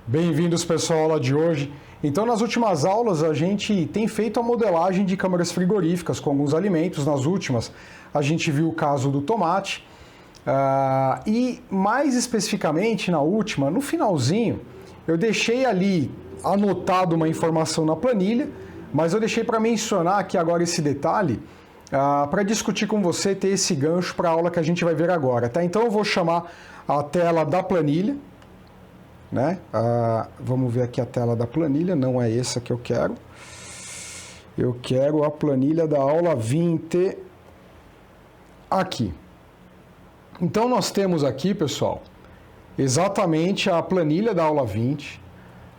Bem-vindos, pessoal, à aula de hoje. Então, nas últimas aulas, a gente tem feito a modelagem de câmaras frigoríficas com alguns alimentos. Nas últimas, a gente viu o caso do tomate. E, mais especificamente, na última, no finalzinho, eu deixei ali anotado uma informação na planilha, mas eu deixei para mencionar aqui agora esse detalhe para discutir com você, ter esse gancho para a aula que a gente vai ver agora, tá? Então, eu vou chamar a tela da planilha. Né? Vamos ver aqui a tela da planilha, não é essa que eu quero. Eu quero a planilha da aula 20 aqui. Então nós temos aqui, pessoal, exatamente a planilha da aula 20,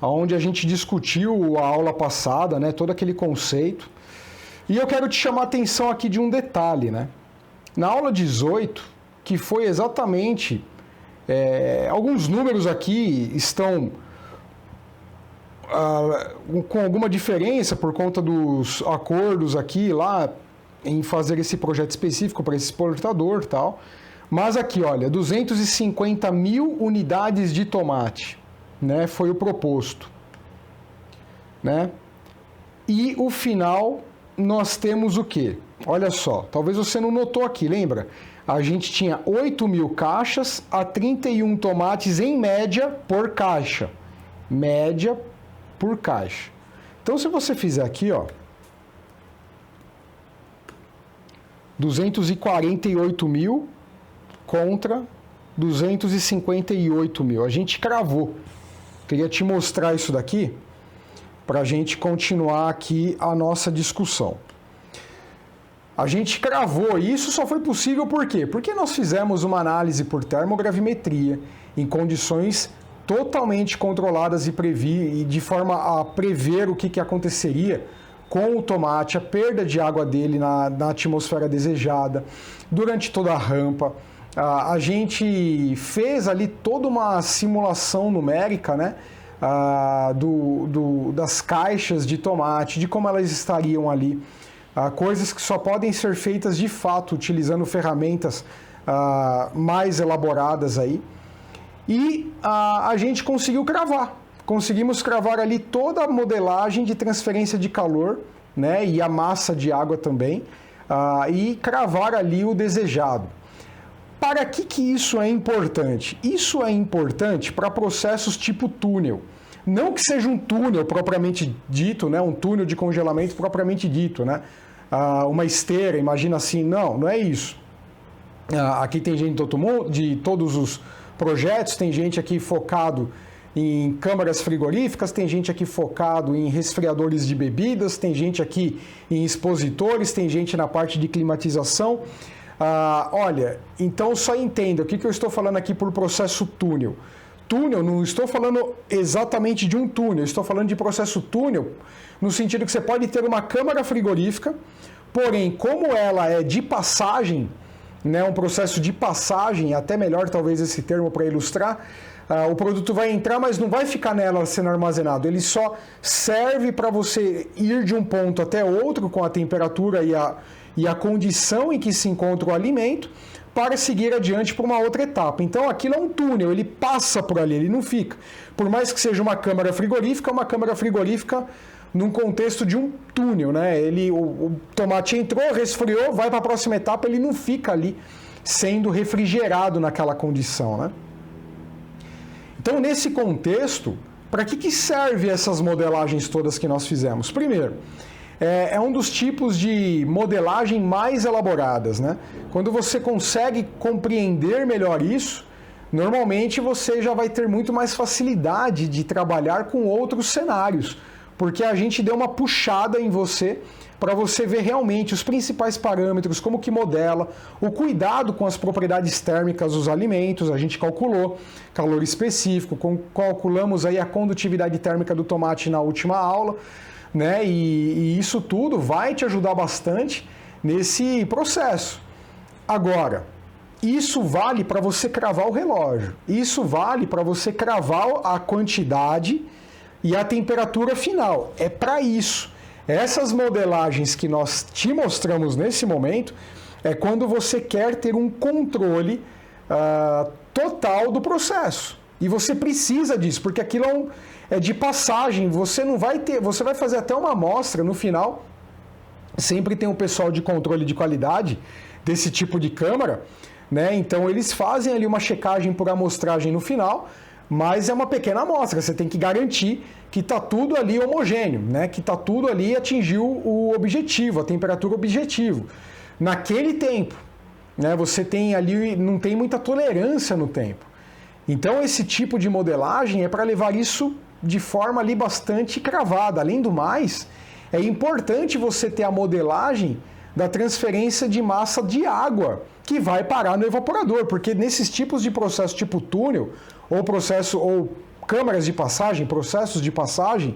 onde a gente discutiu a aula passada, né, todo aquele conceito. E eu quero te chamar a atenção aqui de um detalhe, né? Na aula 18, que foi exatamente... alguns números aqui estão com alguma diferença por conta dos acordos aqui lá em fazer esse projeto específico para esse exportador e tal. Mas aqui, olha, 250 mil unidades de tomate, né, foi o proposto, né? E o final nós temos o quê? Olha só, talvez você não notou aqui, lembra? A gente tinha 8 mil caixas a 31 tomates em média por caixa. Média por caixa. Então, se você fizer aqui, ó, 248 mil contra 258 mil. A gente cravou. Queria te mostrar isso daqui para a gente continuar aqui a nossa discussão. A gente cravou, e isso só foi possível por quê? Porque nós fizemos uma análise por termogravimetria em condições totalmente controladas e de forma a prever o que aconteceria com o tomate, a perda de água dele na atmosfera desejada, durante toda a rampa. A gente fez ali toda uma simulação numérica, né, das caixas de tomate, de como elas estariam ali. Coisas que só podem ser feitas de fato utilizando ferramentas mais elaboradas aí. E a gente conseguiu cravar. Conseguimos cravar ali toda a modelagem de transferência de calor, né, e a massa de água também, e cravar ali o desejado. Para que isso é importante? Isso é importante para processos tipo túnel. Não que seja um túnel propriamente dito, né, um túnel de congelamento propriamente dito, né? Uma esteira, imagina assim, não é isso. Aqui tem gente de todos os projetos, tem gente aqui focado em câmaras frigoríficas, tem gente aqui focado em resfriadores de bebidas, tem gente aqui em expositores, tem gente na parte de climatização. Olha, então só entenda o que eu estou falando aqui por processo túnel. Túnel, não estou falando exatamente de um túnel, estou falando de processo túnel no sentido que você pode ter uma câmara frigorífica, porém, como ela é de passagem, né, um processo de passagem, até melhor talvez esse termo para ilustrar, o produto vai entrar, mas não vai ficar nela sendo armazenado, ele só serve para você ir de um ponto até outro com a temperatura e a condição em que se encontra o alimento, para seguir adiante para uma outra etapa. Então aquilo é um túnel, ele passa por ali, ele não fica. Por mais que seja uma câmara frigorífica num contexto de um túnel, né? O tomate entrou, resfriou, vai para a próxima etapa, ele não fica ali sendo refrigerado naquela condição, né? Então, nesse contexto, para que serve essas modelagens todas que nós fizemos? Primeiro, é um dos tipos de modelagem mais elaboradas, né? Quando você consegue compreender melhor isso, normalmente você já vai ter muito mais facilidade de trabalhar com outros cenários, porque a gente deu uma puxada em você para você ver realmente os principais parâmetros, como que modela, o cuidado com as propriedades térmicas dos alimentos, a gente calculou calor específico, calculamos aí a condutividade térmica do tomate na última aula, né? E isso tudo vai te ajudar bastante nesse processo. Agora, isso vale para você cravar o relógio, isso vale para você cravar a quantidade e a temperatura final. É para isso. Essas modelagens que nós te mostramos nesse momento é quando você quer ter um controle total do processo. E você precisa disso, porque aquilo é de passagem, você não vai ter, você vai fazer até uma amostra no final. Sempre tem um pessoal de controle de qualidade desse tipo de câmara, né? Então eles fazem ali uma checagem por amostragem no final, mas é uma pequena amostra, você tem que garantir que está tudo ali homogêneo, né? Que está tudo ali atingiu o objetivo, a temperatura objetivo. Naquele tempo, né? Você tem ali, não tem muita tolerância no tempo. Então esse tipo de modelagem é para levar isso de forma ali bastante cravada. Além do mais, é importante você ter a modelagem da transferência de massa de água que vai parar no evaporador, porque nesses tipos de processo tipo túnel ou câmaras de passagem, processos de passagem,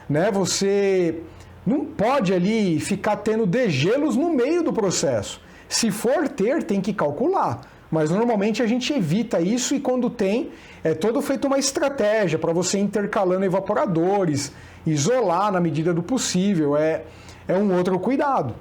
né, você não pode ali ficar tendo degelos no meio do processo. Se for ter, tem que calcular. Mas normalmente a gente evita isso e quando tem, é todo feito uma estratégia para você intercalando evaporadores, isolar na medida do possível, é um outro cuidado.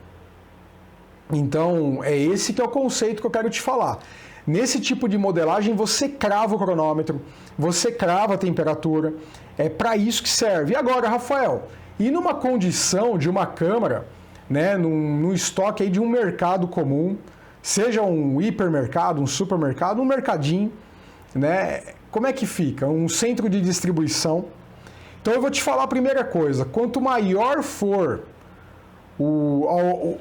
Então, é esse que é o conceito que eu quero te falar. Nesse tipo de modelagem, você crava o cronômetro, você crava a temperatura, é para isso que serve. E agora, Rafael, e numa condição de uma câmara, né, num estoque aí de um mercado comum, seja um hipermercado, um supermercado, um mercadinho, né? Como é que fica? Um centro de distribuição. Então eu vou te falar a primeira coisa, quanto maior for o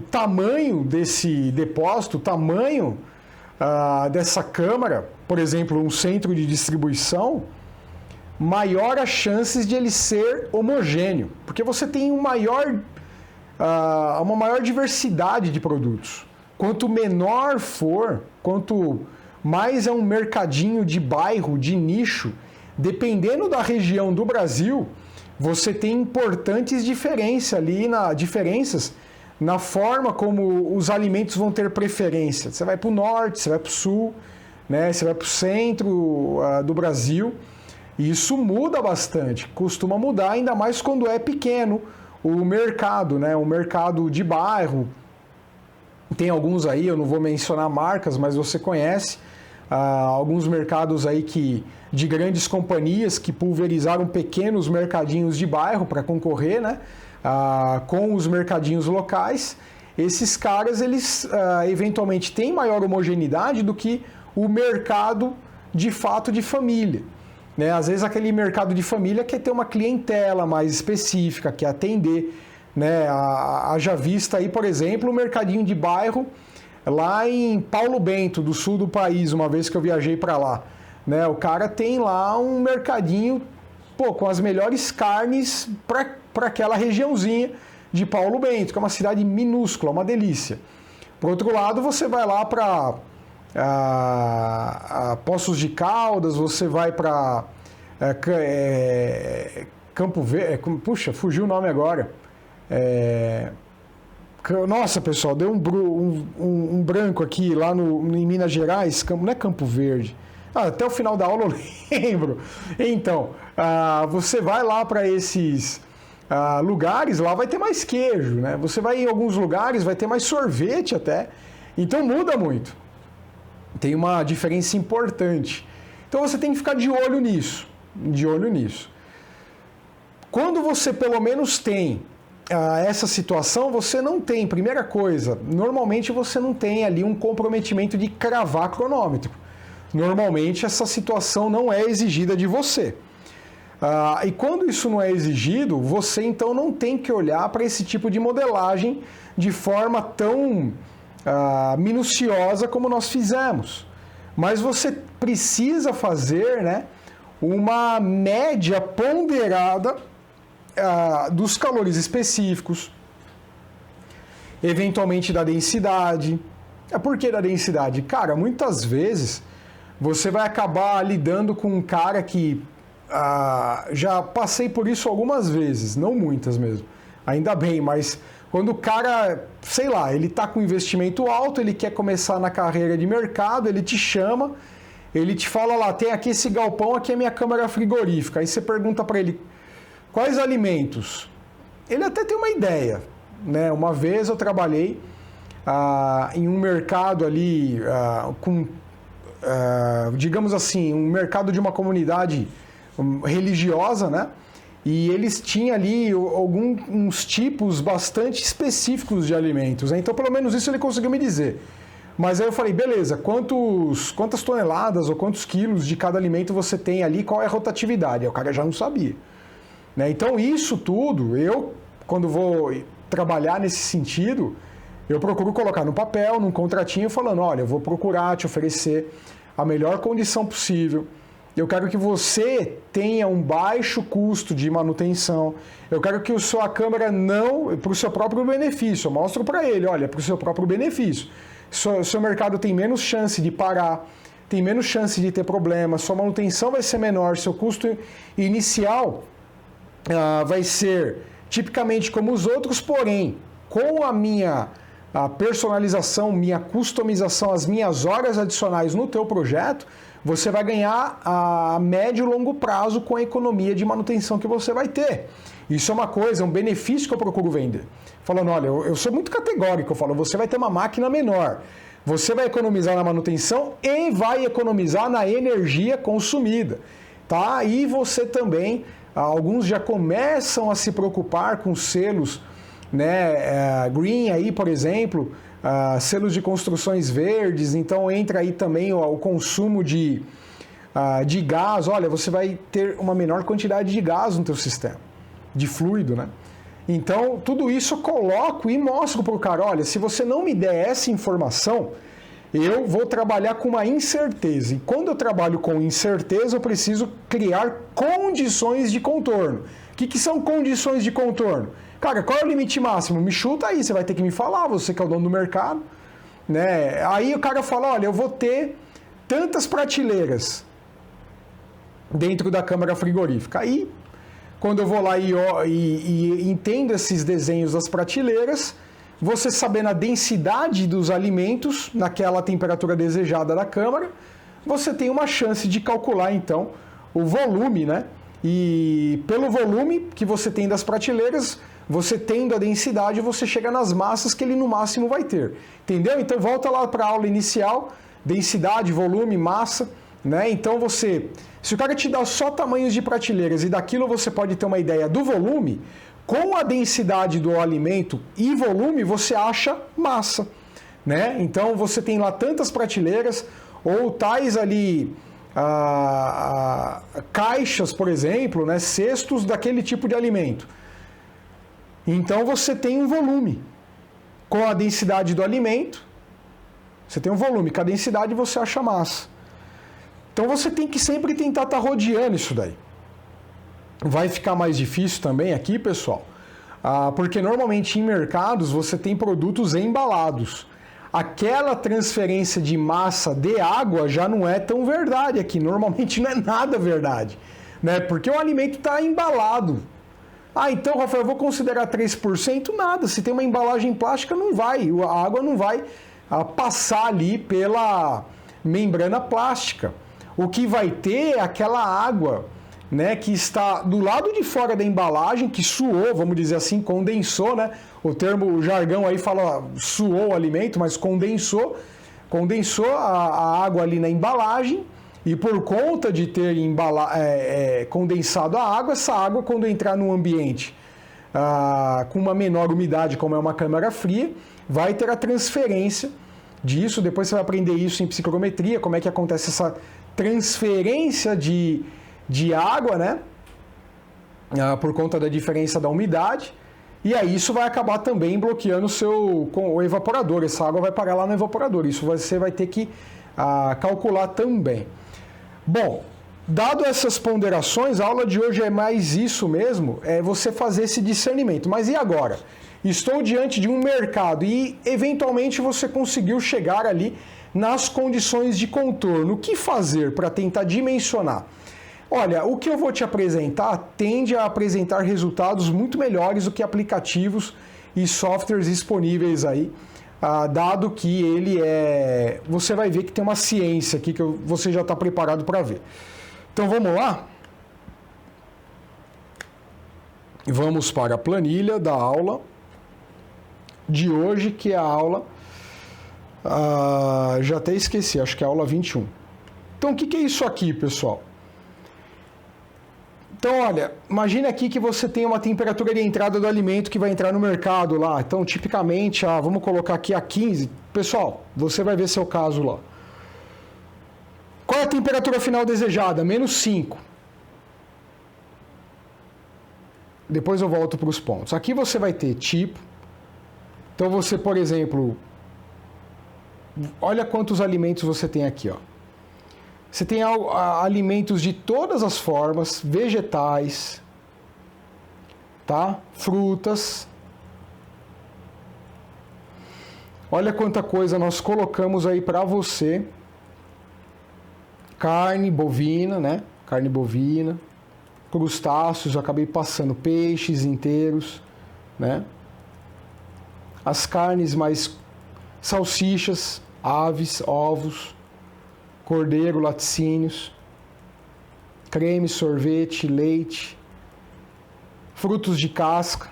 tamanho desse depósito, o tamanho dessa câmara, por exemplo, um centro de distribuição, maior as chances de ele ser homogêneo, porque você tem uma maior diversidade de produtos. Quanto menor for, quanto mais é um mercadinho de bairro, de nicho, dependendo da região do Brasil, você tem importantes diferenças na forma como os alimentos vão ter preferência. Você vai para o norte, você vai para o sul, né? Você vai para o centro do Brasil, e isso muda bastante, costuma mudar, ainda mais quando é pequeno o mercado, né? O mercado de bairro. Tem alguns aí, eu não vou mencionar marcas, mas você conhece alguns mercados aí de grandes companhias que pulverizaram pequenos mercadinhos de bairro para concorrer, né, com os mercadinhos locais. Esses caras, eles eventualmente têm maior homogeneidade do que o mercado de fato de família. Né? Às vezes aquele mercado de família quer ter uma clientela mais específica, quer atender, né? Haja vista aí, por exemplo, o mercadinho de bairro lá em Paulo Bento, do sul do país, uma vez que eu viajei para lá. Né? O cara tem lá um mercadinho com as melhores carnes para aquela regiãozinha de Paulo Bento, que é uma cidade minúscula, uma delícia. Por outro lado, você vai lá para Poços de Caldas, você vai para Campo Verde, puxa, fugiu o nome agora. Nossa, pessoal, deu um branco aqui lá em Minas Gerais, não é Campo Verde. Até o final da aula eu lembro. Então, você vai lá para esses lugares, lá vai ter mais queijo, né? Você vai em alguns lugares, vai ter mais sorvete até. Então muda muito. Tem uma diferença importante. Então você tem que ficar de olho nisso. De olho nisso. Quando você pelo menos tem essa situação, você não tem, primeira coisa, normalmente você não tem ali um comprometimento de cravar cronômetro. Normalmente essa situação não é exigida de você. E quando isso não é exigido, você então não tem que olhar para esse tipo de modelagem de forma tão minuciosa como nós fizemos. Mas você precisa fazer, né, uma média ponderada dos calores específicos, eventualmente da densidade. Por que da densidade? Cara, muitas vezes você vai acabar lidando com um cara que já passei por isso algumas vezes, não muitas mesmo, ainda bem, mas quando o cara, sei lá, ele está com investimento alto, ele quer começar na carreira de mercado, ele te chama, ele te fala lá, tem aqui esse galpão, aqui é minha câmara frigorífica. Aí você pergunta para ele, quais alimentos? Ele até tem uma ideia, né? Uma vez eu trabalhei em um mercado ali com digamos assim, um mercado de uma comunidade religiosa, né? E eles tinham ali alguns tipos bastante específicos de alimentos, né? Então, pelo menos isso ele conseguiu me dizer. Mas aí eu falei, beleza, quantas toneladas ou quantos quilos de cada alimento você tem ali, qual é a rotatividade? Aí o cara já não sabia. Né? Então, isso tudo, quando vou trabalhar nesse sentido, eu procuro colocar no papel, num contratinho, falando, olha, eu vou procurar te oferecer a melhor condição possível. Eu quero que você tenha um baixo custo de manutenção. Eu quero que a sua câmera não... para o seu próprio benefício. Eu mostro para ele, olha, para o seu próprio benefício. Seu mercado tem menos chance de parar, tem menos chance de ter problema, sua manutenção vai ser menor, seu custo inicial vai ser tipicamente como os outros, porém, com a minha personalização, minha customização, as minhas horas adicionais no teu projeto, você vai ganhar a médio e longo prazo com a economia de manutenção que você vai ter. Isso é uma coisa, é um benefício que eu procuro vender. Falando, olha, eu sou muito categórico, eu falo, você vai ter uma máquina menor, você vai economizar na manutenção e vai economizar na energia consumida, tá? E você também, alguns já começam a se preocupar com selos, né, green aí, por exemplo, selos de construções verdes, então entra aí também o consumo de gás. Olha, você vai ter uma menor quantidade de gás no teu sistema, de fluido, né? Então, tudo isso eu coloco e mostro para o cara, olha, se você não me der essa informação, eu vou trabalhar com uma incerteza. E quando eu trabalho com incerteza, eu preciso criar condições de contorno. O que são condições de contorno? Cara, qual é o limite máximo? Me chuta aí, você vai ter que me falar, você que é o dono do mercado. Né? Aí o cara fala, olha, eu vou ter tantas prateleiras dentro da câmara frigorífica. Aí, quando eu vou lá e entendo esses desenhos das prateleiras, você sabendo a densidade dos alimentos naquela temperatura desejada da câmara, você tem uma chance de calcular, então, o volume, né? E pelo volume que você tem das prateleiras, você tendo a densidade, você chega nas massas que ele no máximo vai ter. Entendeu? Então volta lá para a aula inicial, densidade, volume, massa, né? Então se o cara te dá só tamanhos de prateleiras e daquilo você pode ter uma ideia do volume, com a densidade do alimento e volume você acha massa, né? Então você tem lá tantas prateleiras ou tais ali caixas, por exemplo, né? Cestos daquele tipo de alimento. Então você tem um volume. Com a densidade do alimento, você tem um volume. Com a densidade você acha massa. Então você tem que sempre tentar estar rodeando isso daí. Vai ficar mais difícil também aqui, pessoal, porque normalmente em mercados você tem produtos embalados. Aquela transferência de massa de água já não é tão verdade aqui. Normalmente não é nada verdade, né? Porque o alimento está embalado. Então, Rafael, eu vou considerar 3%? Nada. Se tem uma embalagem plástica, não vai. A água não vai passar ali pela membrana plástica. O que vai ter é aquela água, né, que está do lado de fora da embalagem, que suou, vamos dizer assim, condensou, né? O jargão aí fala suou o alimento, mas condensou a água ali na embalagem. E por conta de ter condensado a água, essa água, quando entrar num ambiente com uma menor umidade, como é uma câmara fria, vai ter a transferência disso. Depois você vai aprender isso em psicometria, como é que acontece essa transferência de água, né? Por conta da diferença da umidade. E aí isso vai acabar também bloqueando o evaporador. Essa água vai parar lá no evaporador. Isso você vai ter que calcular também. Bom, dado essas ponderações, a aula de hoje é mais isso mesmo, é você fazer esse discernimento. Mas e agora? Estou diante de um mercado e, eventualmente, você conseguiu chegar ali nas condições de contorno. O que fazer para tentar dimensionar? Olha, o que eu vou te apresentar tende a apresentar resultados muito melhores do que aplicativos e softwares disponíveis aí, dado que ele você vai ver que tem uma ciência aqui que você já está preparado para ver. Então vamos lá? Vamos para a planilha da aula de hoje, que é a aula... já até esqueci, acho que é a aula 21. Então, o que é isso aqui, pessoal? Então, olha, imagine aqui que você tem uma temperatura de entrada do alimento que vai entrar no mercado lá. Então, tipicamente, vamos colocar aqui a 15. Pessoal, você vai ver seu caso lá. Qual é a temperatura final desejada? -5. Depois eu volto para os pontos. Aqui você vai ter tipo. Então, você, por exemplo, olha quantos alimentos você tem aqui, ó. Você tem alimentos de todas as formas, vegetais, tá? Frutas. Olha quanta coisa nós colocamos aí para você. Carne bovina, né? Carne bovina. Crustáceos, eu acabei passando peixes inteiros, né? As carnes mais salsichas, aves, ovos. Cordeiro, laticínios, creme, sorvete, leite, frutos de casca,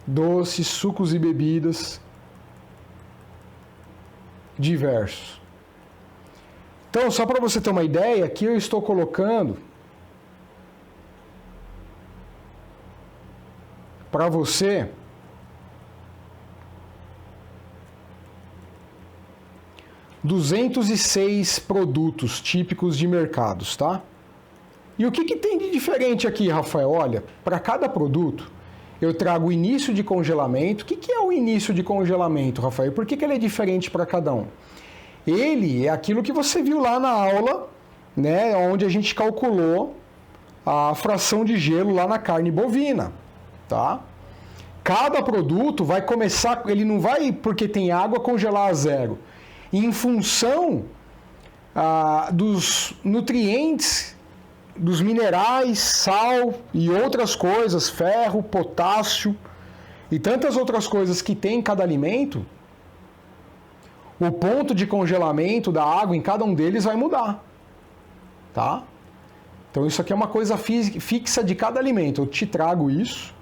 doces, sucos e bebidas diversos. Então, só para você ter uma ideia, aqui eu estou colocando para você 206 produtos típicos de mercados, tá? E o que tem de diferente aqui, Rafael? Olha, para cada produto eu trago o início de congelamento. O que é o início de congelamento, Rafael? Por que ele é diferente para cada um? Ele é aquilo que você viu lá na aula, né, onde a gente calculou a fração de gelo lá na carne bovina, tá? Cada produto vai começar, ele não vai, porque tem água, congelar a 0. Em função dos nutrientes, dos minerais, sal e outras coisas, ferro, potássio e tantas outras coisas que tem em cada alimento, o ponto de congelamento da água em cada um deles vai mudar, tá? Então isso aqui é uma coisa fixa de cada alimento, eu te trago isso.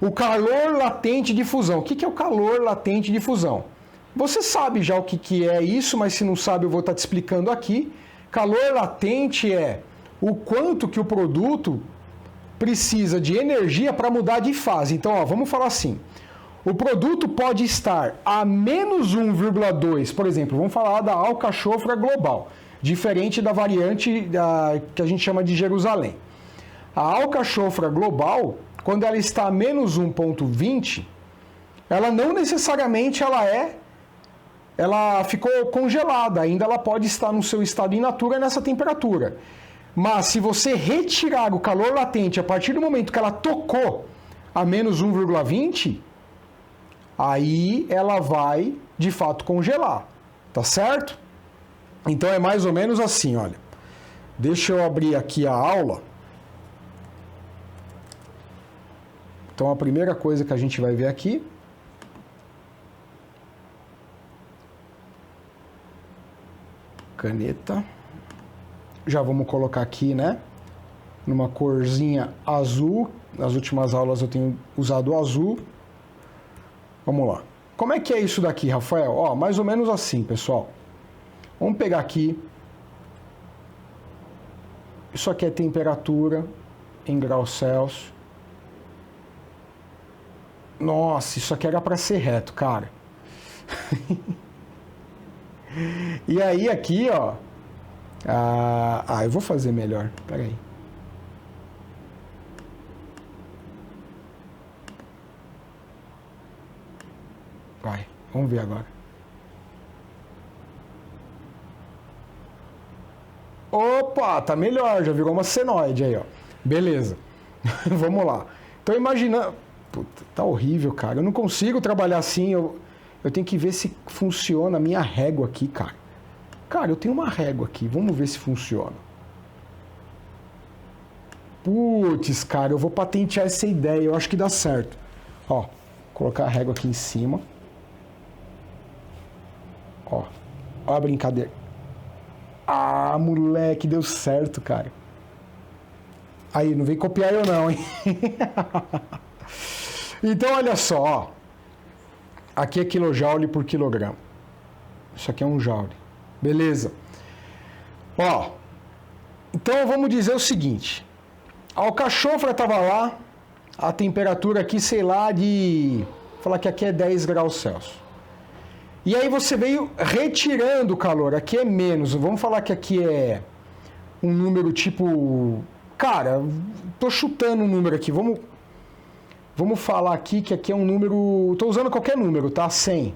O calor latente de fusão. O que é o calor latente de fusão? Você sabe já o que é isso, mas se não sabe eu vou estar te explicando aqui. Calor latente é o quanto que o produto precisa de energia para mudar de fase. Então, ó, vamos falar assim. O produto pode estar a -1,2, por exemplo, vamos falar da alcachofra global, diferente da variante que a gente chama de Jerusalém. A alcachofra global, quando ela está a -1,20, ela não necessariamente ela ficou congelada, ainda ela pode estar no seu estado in natura nessa temperatura. Mas se você retirar o calor latente a partir do momento que ela tocou a -1,20, aí ela vai, de fato, congelar, tá certo? Então é mais ou menos assim, olha. Deixa eu abrir aqui a aula. Então a primeira coisa que a gente vai ver aqui caneta. Já vamos colocar aqui, né? Numa corzinha azul. Nas últimas aulas eu tenho usado o azul. Vamos lá. Como é que é isso daqui, Rafael? Ó, mais ou menos assim, pessoal. Vamos pegar aqui. Isso aqui é temperatura em graus Celsius. Nossa, isso aqui era para ser reto, cara. E aí aqui, ó, eu vou fazer melhor, peraí. Vai, vamos ver agora. Opa, tá melhor, já virou uma senoide aí, ó. Beleza, vamos lá. Então imagina, puta, tá horrível, cara, eu não consigo trabalhar assim, eu tenho que ver se funciona a minha régua aqui, cara. Cara, eu tenho uma régua aqui, vamos ver se funciona. Putz, cara, eu vou patentear essa ideia, eu acho que dá certo. Ó, colocar a régua aqui em cima. Ó a brincadeira. Ah, moleque, deu certo, cara. Aí, não vem copiar eu não, hein? Então, olha só, ó. Aqui é quilojoule por quilograma. Isso aqui é um joule. Beleza. Ó, então vamos dizer o seguinte. A alcachofra estava lá, a temperatura aqui, sei lá, vou falar que aqui é 10 graus Celsius. E aí você veio retirando o calor, aqui é menos, vamos falar que aqui é um número tipo... Cara, tô chutando um número aqui, vamos falar aqui que aqui é um número... Tô usando qualquer número, tá? 100.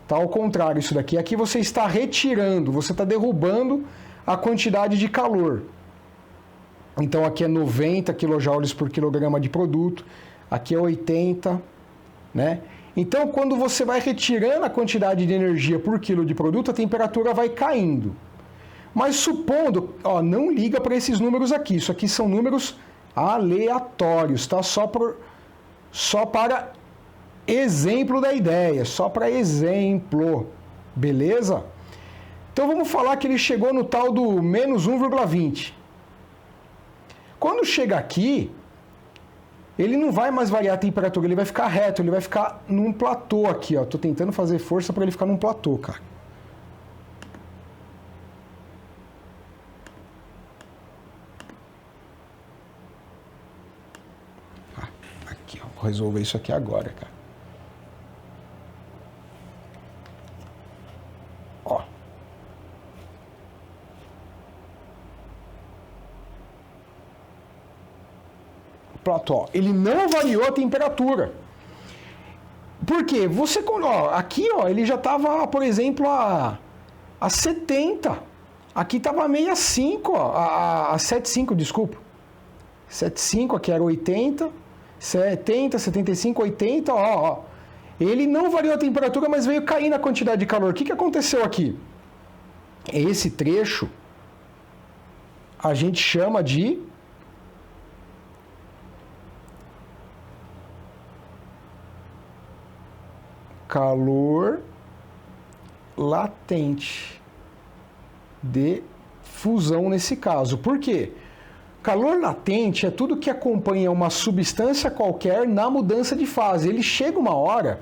Tá ao contrário isso daqui. Aqui você está retirando, você está derrubando a quantidade de calor. Então aqui é 90 kJ por quilograma de produto, aqui é 80, né? Então quando você vai retirando a quantidade de energia por quilo de produto, a temperatura vai caindo. Mas supondo, ó, não liga para esses números aqui, isso aqui são números aleatórios, tá? Só para exemplo da ideia, só para exemplo, beleza? Então vamos falar que ele chegou no tal do menos 1,20. Quando chega aqui, ele não vai mais variar a temperatura, ele vai ficar reto, ele vai ficar num platô aqui, ó. Tô tentando fazer força para ele ficar num platô, cara. Aqui, ó. Vou resolver isso aqui agora, cara. Ó. Platô. Ele não variou a temperatura. Por quê? Você, ó, aqui, ó, ele já estava, por exemplo, a 70. Aqui estava a 65, ó, a 75, desculpa. 75, aqui era 80, 70, 75, 80, ó. Ele não variou a temperatura, mas veio cair na quantidade de calor. O que aconteceu aqui? Esse trecho a gente chama de calor latente de fusão nesse caso. Por quê? Calor latente é tudo que acompanha uma substância qualquer na mudança de fase. Ele chega uma hora,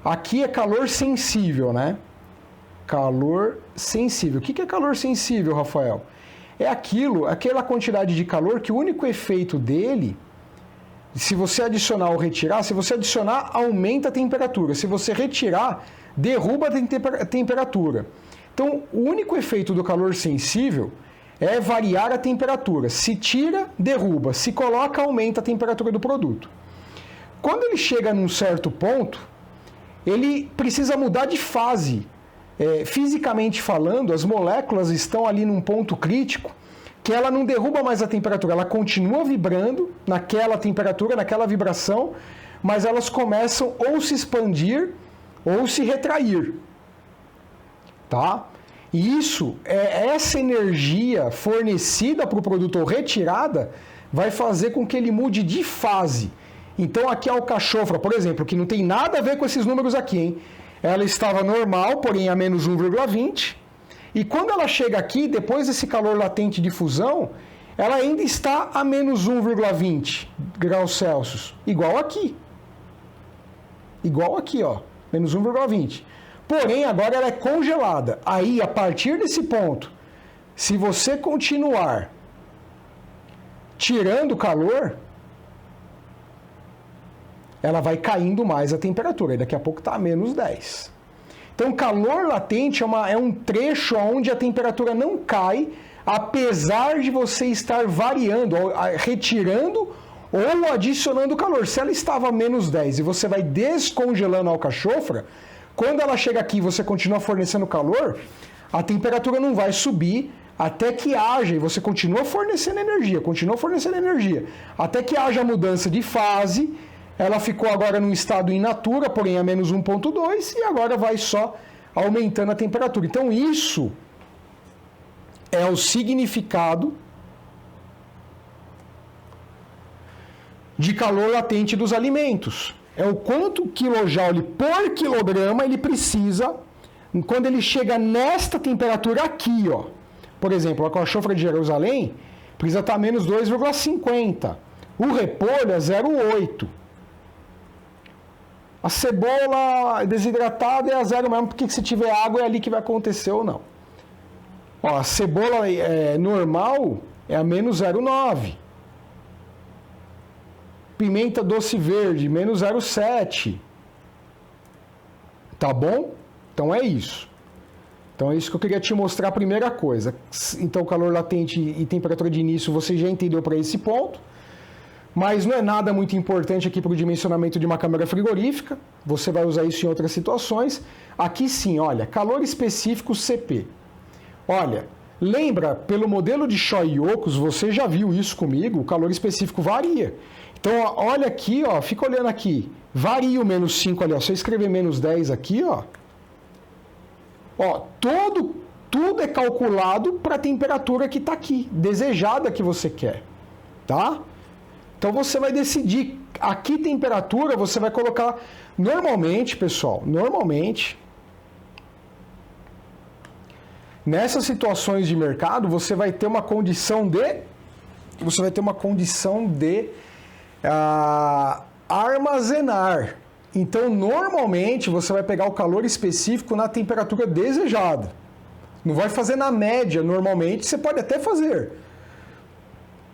aqui é calor sensível, né? Calor sensível. O que é calor sensível, Rafael? É aquela quantidade de calor que o único efeito dele, se você adicionar ou retirar, se você adicionar, aumenta a temperatura. Se você retirar, derruba a temperatura. Então, o único efeito do calor sensível é variar a temperatura. Se tira, derruba. Se coloca, aumenta a temperatura do produto. Quando ele chega num certo ponto, ele precisa mudar de fase. Fisicamente falando, as moléculas estão ali num ponto crítico que ela não derruba mais a temperatura, ela continua vibrando naquela temperatura, naquela vibração, mas elas começam ou se expandir ou se retrair. Tá? E isso, essa energia fornecida para o produto ou retirada, vai fazer com que ele mude de fase. Então aqui a alcachofra, por exemplo, que não tem nada a ver com esses números aqui, hein? Ela estava normal, porém a menos 1,20. E quando ela chega aqui, depois desse calor latente de fusão, ela ainda está a menos 1,20 graus Celsius. Igual aqui. Igual aqui, ó. Menos 1,20. Porém, agora ela é congelada. Aí, a partir desse ponto, se você continuar tirando o calor, ela vai caindo mais a temperatura. E daqui a pouco está a menos 10. Então, calor latente é um trecho onde a temperatura não cai, apesar de você estar variando, retirando ou adicionando calor. Se ela estava a menos 10 e você vai descongelando a alcachofra, quando ela chega aqui e você continua fornecendo calor, a temperatura não vai subir até que haja, e você continua fornecendo energia, até que haja mudança de fase. Ela ficou agora num estado in natura, porém a menos 1,2, e agora vai só aumentando a temperatura. Então isso é o significado de calor latente dos alimentos. É o quanto quilojoule por quilograma ele precisa quando ele chega nesta temperatura aqui, ó. Por exemplo, a alcachofra de Jerusalém precisa estar a menos 2,50. O repolho é 0,8. A cebola desidratada é a 0 mesmo, porque se tiver água é ali que vai acontecer ou não. Ó, a cebola normal é a menos 0,9. Pimenta doce verde, menos 0,7. Tá bom? Então é isso. Então é isso que eu queria te mostrar a primeira coisa. Então calor latente e temperatura de início você já entendeu para esse ponto. Mas não é nada muito importante aqui para o dimensionamento de uma câmara frigorífica. Você vai usar isso em outras situações. Aqui sim, olha, calor específico CP. Olha, lembra, pelo modelo de Shoei-Yoko's, você já viu isso comigo, o calor específico varia. Então, ó, olha aqui, ó, fica olhando aqui. Varia o menos 5 ali, ó. Se eu escrever menos 10 aqui, ó. Ó, tudo é calculado para a temperatura que está aqui, desejada que você quer, tá? Então você vai decidir a que temperatura você vai colocar. Normalmente, pessoal, nessas situações de mercado, você vai ter uma condição de armazenar. Então, normalmente, você vai pegar o calor específico na temperatura desejada. Não vai fazer na média, normalmente, você pode até fazer.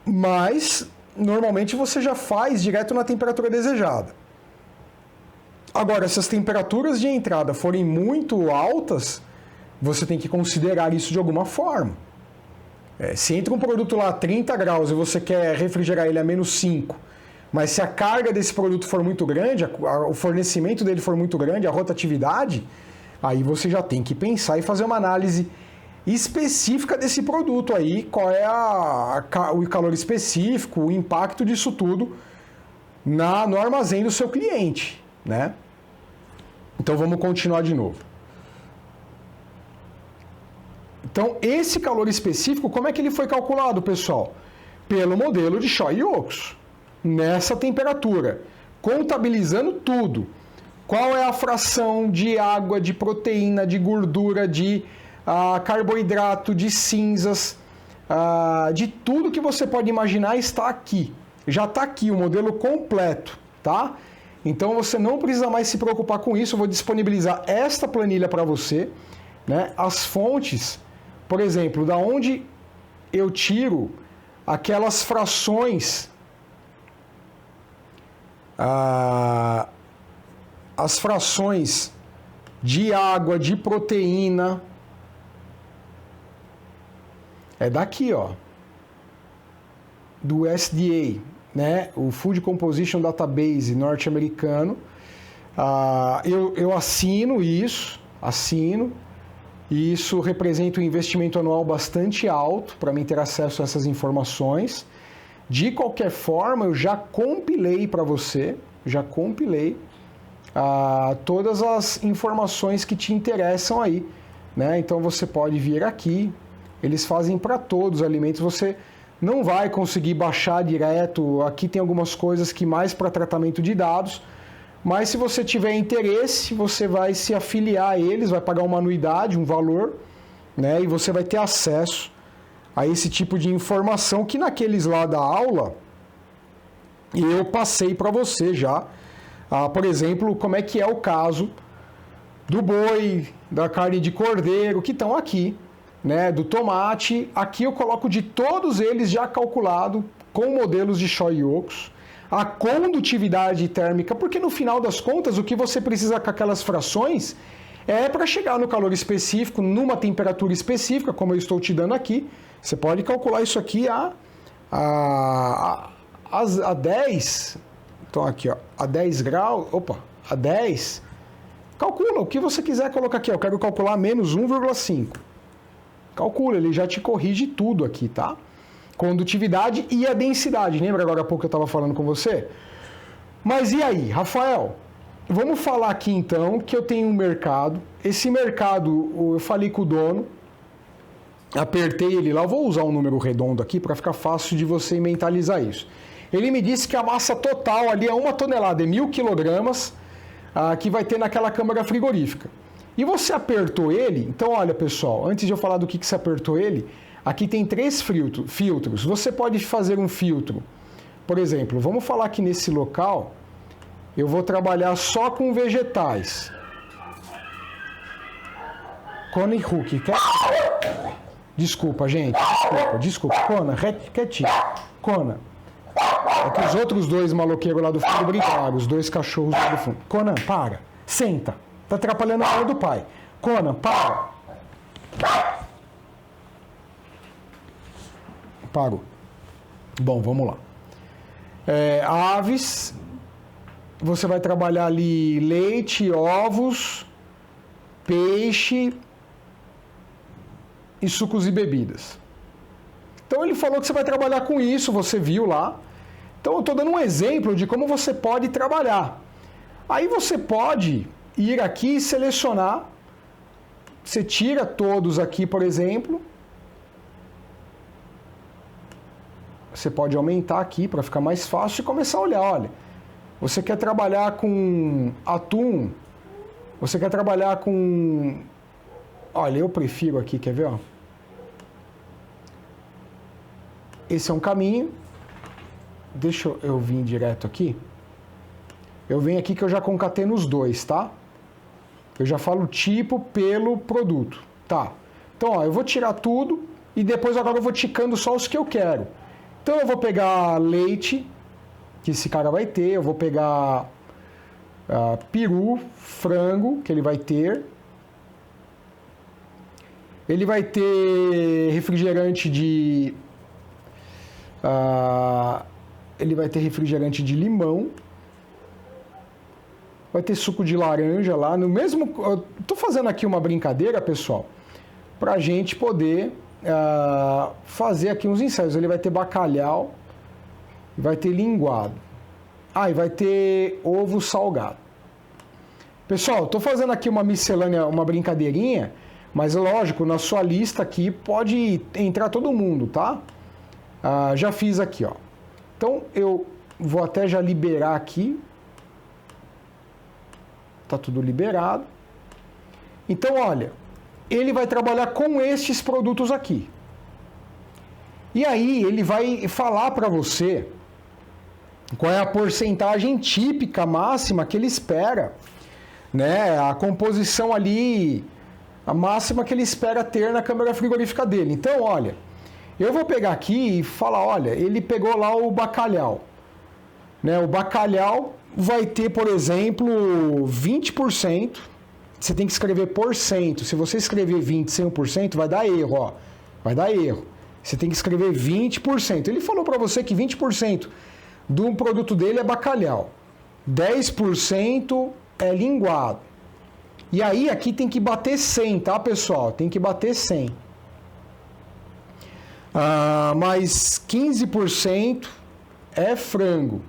Mas, normalmente, você já faz direto na temperatura desejada. Agora, se as temperaturas de entrada forem muito altas, você tem que considerar isso de alguma forma. Se entra um produto lá a 30 graus e você quer refrigerar ele a menos 5, mas se a carga desse produto for muito grande, o fornecimento dele for muito grande, a rotatividade, aí você já tem que pensar e fazer uma análise específica desse produto aí, qual é o calor específico, o impacto disso tudo no armazém do seu cliente, né? Então vamos continuar de novo. Então esse calor específico, como é que ele foi calculado, pessoal? Pelo modelo de Shoei-Yoko's. Nessa temperatura, contabilizando tudo. Qual é a fração de água, de proteína, de gordura, de carboidrato, de cinzas, de tudo que você pode imaginar está aqui. Já está aqui o modelo completo, tá? Então você não precisa mais se preocupar com isso. Eu vou disponibilizar esta planilha para você, né? As fontes, por exemplo, da onde eu tiro aquelas frações, as frações de água, de proteína, é daqui, ó, do SDA, né? O Food Composition Database norte-americano. Eu assino isso, e isso representa um investimento anual bastante alto para mim ter acesso a essas informações. De qualquer forma, eu já compilei para você, todas as informações que te interessam aí, né? Então você pode vir aqui, eles fazem para todos os alimentos, você não vai conseguir baixar direto, aqui tem algumas coisas que mais para tratamento de dados, mas se você tiver interesse, você vai se afiliar a eles, vai pagar uma anuidade, um valor, né? E você vai ter acesso a esse tipo de informação que naqueles lá da aula eu passei para você já. Por exemplo, como é que é o caso do boi, da carne de cordeiro, que estão aqui, né? Do tomate. Aqui eu coloco de todos eles já calculado com modelos de Shoei-Yoko's, a condutividade térmica, porque no final das contas o que você precisa com aquelas frações é para chegar no calor específico, numa temperatura específica, como eu estou te dando aqui. Você pode calcular isso aqui a 10, então aqui, ó, a 10 graus, a 10, calcula o que você quiser colocar aqui, eu quero calcular menos 1,5, calcula, ele já te corrige tudo aqui, tá? Condutividade e a densidade, lembra agora há pouco que eu estava falando com você? Mas e aí, Rafael? Vamos falar aqui então que eu tenho um mercado, esse mercado, eu falei com o dono, apertei ele lá, eu vou usar um número redondo aqui para ficar fácil de você mentalizar isso. Ele me disse que a massa total ali é 1 tonelada, é 1.000 quilogramas, que vai ter naquela câmara frigorífica. E você apertou ele, então olha pessoal, antes de eu falar do que você apertou ele, aqui tem 3 filtros. Você pode fazer um filtro, por exemplo, vamos falar que nesse local eu vou trabalhar só com vegetais. Coney Hook, Desculpa, gente. Desculpa. Kona, quietinho. Kona. É que os outros dois maloqueiros lá do fundo brincaram, os dois cachorros lá do fundo. Conan, para. Senta. Tá atrapalhando a hora do pai. Conan, para. Parou. Bom, vamos lá. Aves. Você vai trabalhar ali leite, ovos, peixe e sucos e bebidas. Então ele falou que você vai trabalhar com isso, você viu lá. Então eu estou dando um exemplo de como você pode trabalhar. Aí você pode ir aqui e selecionar. Você tira todos aqui, por exemplo. Você pode aumentar aqui para ficar mais fácil e começar a olhar. Olha, você quer trabalhar com atum? Você quer trabalhar com... Olha, eu prefiro aqui, quer ver? Ó? Esse é um caminho. Deixa eu vir direto aqui. Eu venho aqui que eu já concateno os dois, tá? Eu já falo tipo pelo produto, tá? Então, ó, eu vou tirar tudo e depois agora eu vou ticando só os que eu quero. Então, eu vou pegar leite, que esse cara vai ter. Eu vou pegar peru, frango, que ele vai ter. Ele vai ter refrigerante de... ele vai ter refrigerante de limão. Vai ter suco de laranja lá. No mesmo... Eu tô fazendo aqui uma brincadeira, pessoal, pra gente poder fazer aqui uns ensaios. Ele vai ter bacalhau, vai ter linguado. E vai ter ovo salgado. Pessoal, tô fazendo aqui uma miscelânea, uma brincadeirinha, mas lógico, na sua lista aqui pode entrar todo mundo, tá? Já fiz aqui, ó. Então, eu vou até já liberar aqui. Tá tudo liberado. Então, olha, ele vai trabalhar com estes produtos aqui. E aí, ele vai falar para você qual é a porcentagem típica máxima que ele espera, né? A composição ali, a máxima que ele espera ter na câmara frigorífica dele. Então, olha, eu vou pegar aqui e falar, olha, ele pegou lá o bacalhau, né? O bacalhau vai ter, por exemplo, 20%. Você tem que escrever por cento. Se você escrever 20 sem 1%, vai dar erro, ó. Vai dar erro. Você tem que escrever 20%. Ele falou para você que 20% do produto dele é bacalhau. 10% é linguado. E aí, aqui tem que bater 100, tá, pessoal? Tem que bater 100. Mais 15% é frango.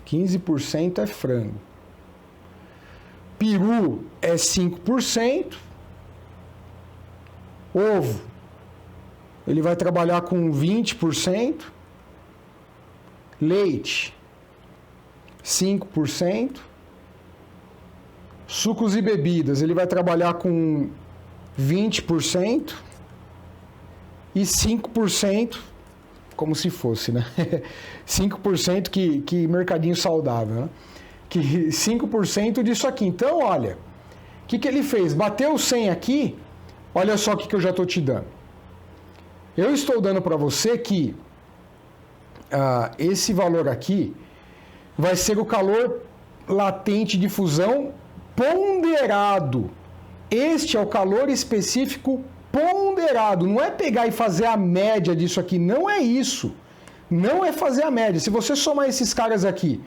15% é frango. Peru é 5%. Ovo, ele vai trabalhar com 20%. Leite, 5%. Sucos e bebidas, ele vai trabalhar com 20%. E 5%, como se fosse, né? 5% que mercadinho saudável, né? Que 5% disso aqui. Então, olha, o que ele fez? Bateu 100 aqui, olha só o que eu já estou te dando. Eu estou dando para você que esse valor aqui vai ser o calor latente de fusão ponderado. Este é o calor específico ponderado. Não é pegar e fazer a média disso aqui. Não é isso. Não é fazer a média. Se você somar esses caras aqui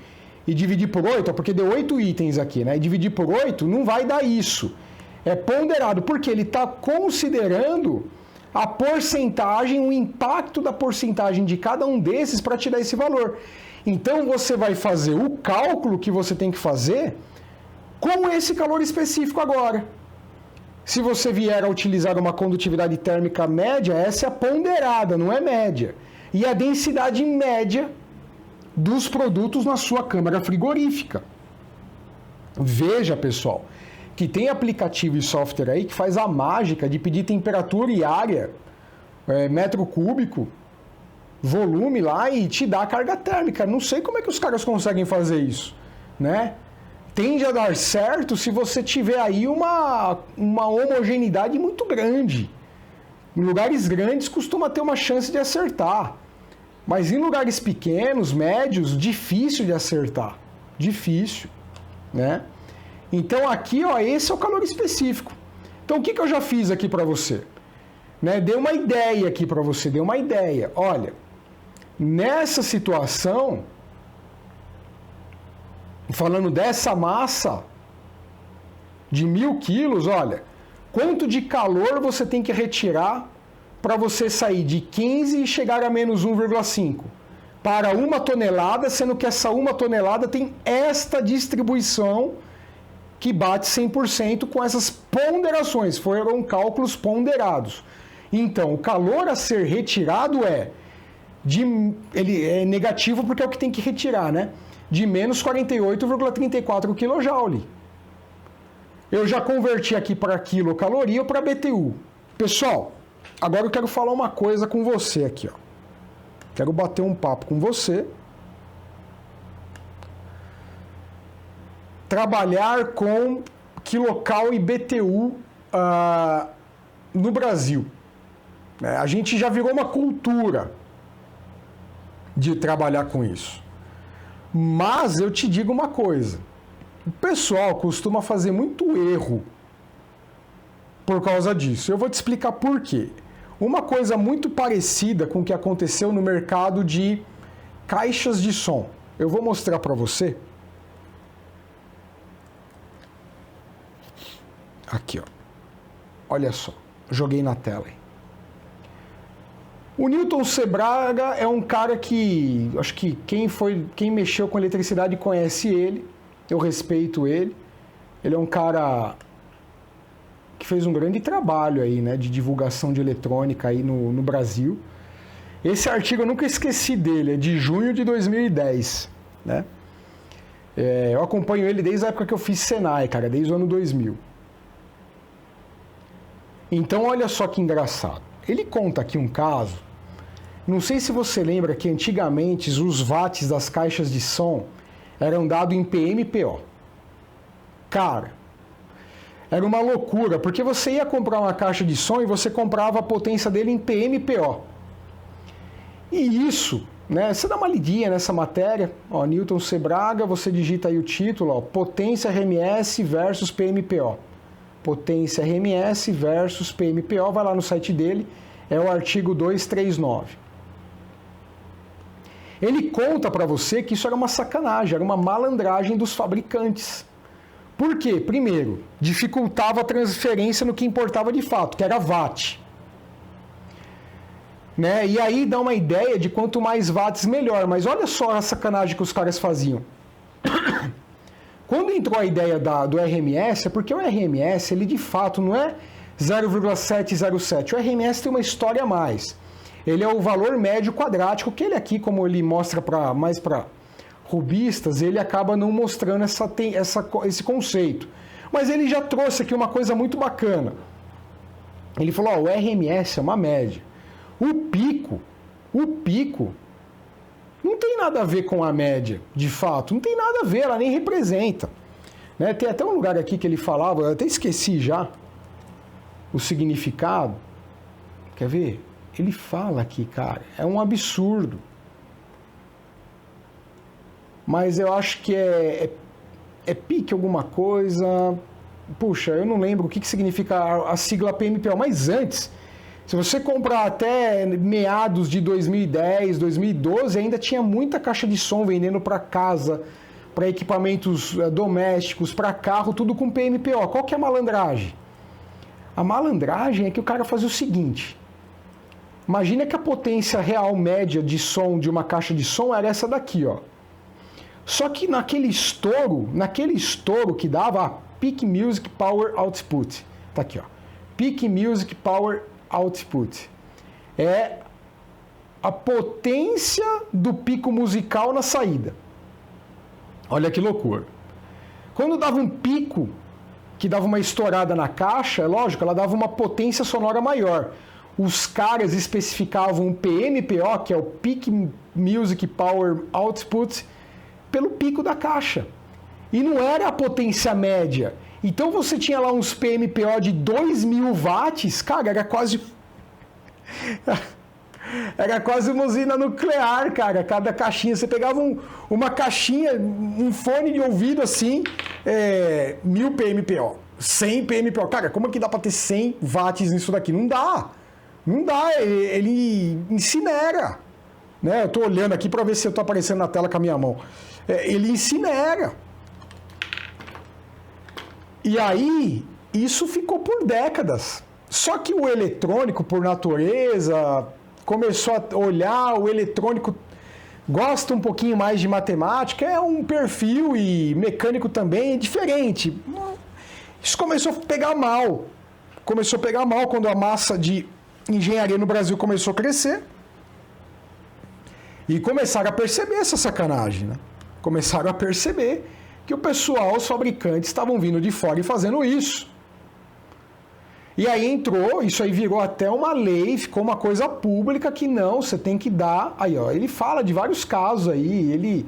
e dividir por 8, porque deu 8 itens aqui, né? E dividir por 8, não vai dar isso. É ponderado, porque ele está considerando a porcentagem, o impacto da porcentagem de cada um desses para te dar esse valor. Então, você vai fazer o cálculo que você tem que fazer com esse calor específico agora. Se você vier a utilizar uma condutividade térmica média, essa é a ponderada, não é média. E a densidade média dos produtos na sua câmara frigorífica. Veja, pessoal, que tem aplicativo e software aí que faz a mágica de pedir temperatura e área, metro cúbico, volume lá e te dá a carga térmica. Não sei como é que os caras conseguem fazer isso, né? Tende a dar certo se você tiver aí uma homogeneidade muito grande, Em lugares grandes costuma ter uma chance de acertar. Mas em lugares pequenos, médios, difícil de acertar. Difícil, né? Então aqui, ó, esse é o calor específico. Então o que eu já fiz aqui para você? Né? Dei uma ideia aqui para você, dei uma ideia. Olha, nessa situação, falando dessa massa de 1.000 quilos, olha, quanto de calor você tem que retirar para você sair de 15 e chegar a menos 1,5 para 1 tonelada, sendo que essa 1 tonelada tem esta distribuição que bate 100% com essas ponderações, foram cálculos ponderados. Então, o calor a ser retirado ele é negativo porque é o que tem que retirar, né? De menos 48,34 kJ. Eu já converti aqui para quilocaloria ou para BTU. Pessoal, agora eu quero falar uma coisa com você aqui, ó. Quero bater um papo com você. Trabalhar com quilocal e BTU no Brasil. A gente já virou uma cultura de trabalhar com isso. Mas eu te digo uma coisa. O pessoal costuma fazer muito erro por causa disso. Eu vou te explicar por quê. Uma coisa muito parecida com o que aconteceu no mercado de caixas de som. Eu vou mostrar para você. Aqui, ó. Olha só. Joguei na tela aí. O Newton Sebraga é um cara que, acho que quem mexeu com eletricidade conhece ele, eu respeito ele. Ele é um cara que fez um grande trabalho aí, né, de divulgação de eletrônica aí no Brasil. Esse artigo eu nunca esqueci dele, é de junho de 2010, né? Eu acompanho ele desde a época que eu fiz Senai, cara, desde o ano 2000. Então, olha só que engraçado. Ele conta aqui um caso. Não sei se você lembra que antigamente os watts das caixas de som eram dados em PMPO. Cara, era uma loucura, porque você ia comprar uma caixa de som e você comprava a potência dele em PMPO. E isso, né, você dá uma lidinha nessa matéria, ó, Newton Sebraga, você digita aí o título, ó, potência RMS versus PMPO. Potência RMS versus PMPO, vai lá no site dele, é o artigo 239. Ele conta para você que isso era uma sacanagem, era uma malandragem dos fabricantes. Por quê? Primeiro, dificultava a transferência no que importava de fato, que era watt. Né? E aí dá uma ideia de quanto mais watts melhor, mas olha só a sacanagem que os caras faziam. Quando entrou a ideia do RMS, é porque o RMS, ele de fato não é 0,707, o RMS tem uma história a mais. Ele é o valor médio quadrático, que ele aqui, como ele mostra mais para rubistas, ele acaba não mostrando esse conceito. Mas ele já trouxe aqui uma coisa muito bacana. Ele falou, ó, o RMS é uma média. O pico, não tem nada a ver com a média, de fato. Não tem nada a ver, ela nem representa. Né? Tem até um lugar aqui que ele falava, eu até esqueci já o significado. Quer ver? Ele fala aqui, cara, é um absurdo. Mas eu acho que é pique alguma coisa. Puxa, eu não lembro o que significa a sigla PMPO. Mas antes, se você comprar até meados de 2010, 2012, ainda tinha muita caixa de som vendendo para casa, para equipamentos domésticos, para carro, tudo com PMPO. Qual que é a malandragem? A malandragem é que o cara fazia o seguinte. Imagina que a potência real média de som de uma caixa de som era essa daqui, ó. Só que naquele estouro que dava a Peak Music Power Output, tá aqui, ó. Peak Music Power Output é a potência do pico musical na saída. Olha que loucura. Quando dava um pico, que dava uma estourada na caixa, é lógico, ela dava uma potência sonora maior. Os caras especificavam o PMPO, que é o Peak Music Power Output, pelo pico da caixa. E não era a potência média. Então você tinha lá uns PMPO de 2.000 watts, cara, era quase Era quase uma usina nuclear, cara. Cada caixinha, você pegava uma caixinha, um fone de ouvido assim, 1000 PMPO, 100 PMPO. Cara, como é que dá para ter 100 watts nisso daqui? Não dá. Não dá, ele incinera. Né? Eu tô olhando aqui para ver se eu tô aparecendo na tela com a minha mão. Ele incinera. E aí, isso ficou por décadas. Só que o eletrônico, por natureza, começou a olhar, o eletrônico gosta um pouquinho mais de matemática, é um perfil e mecânico também é diferente. Isso começou a pegar mal. Começou a pegar mal quando a massa de engenharia no Brasil começou a crescer. E começaram a perceber essa sacanagem, né? Começaram a perceber que o pessoal, os fabricantes, estavam vindo de fora e fazendo isso. E aí entrou, isso aí virou até uma lei, ficou uma coisa pública que não, você tem que dar. Aí, ó, ele fala de vários casos aí,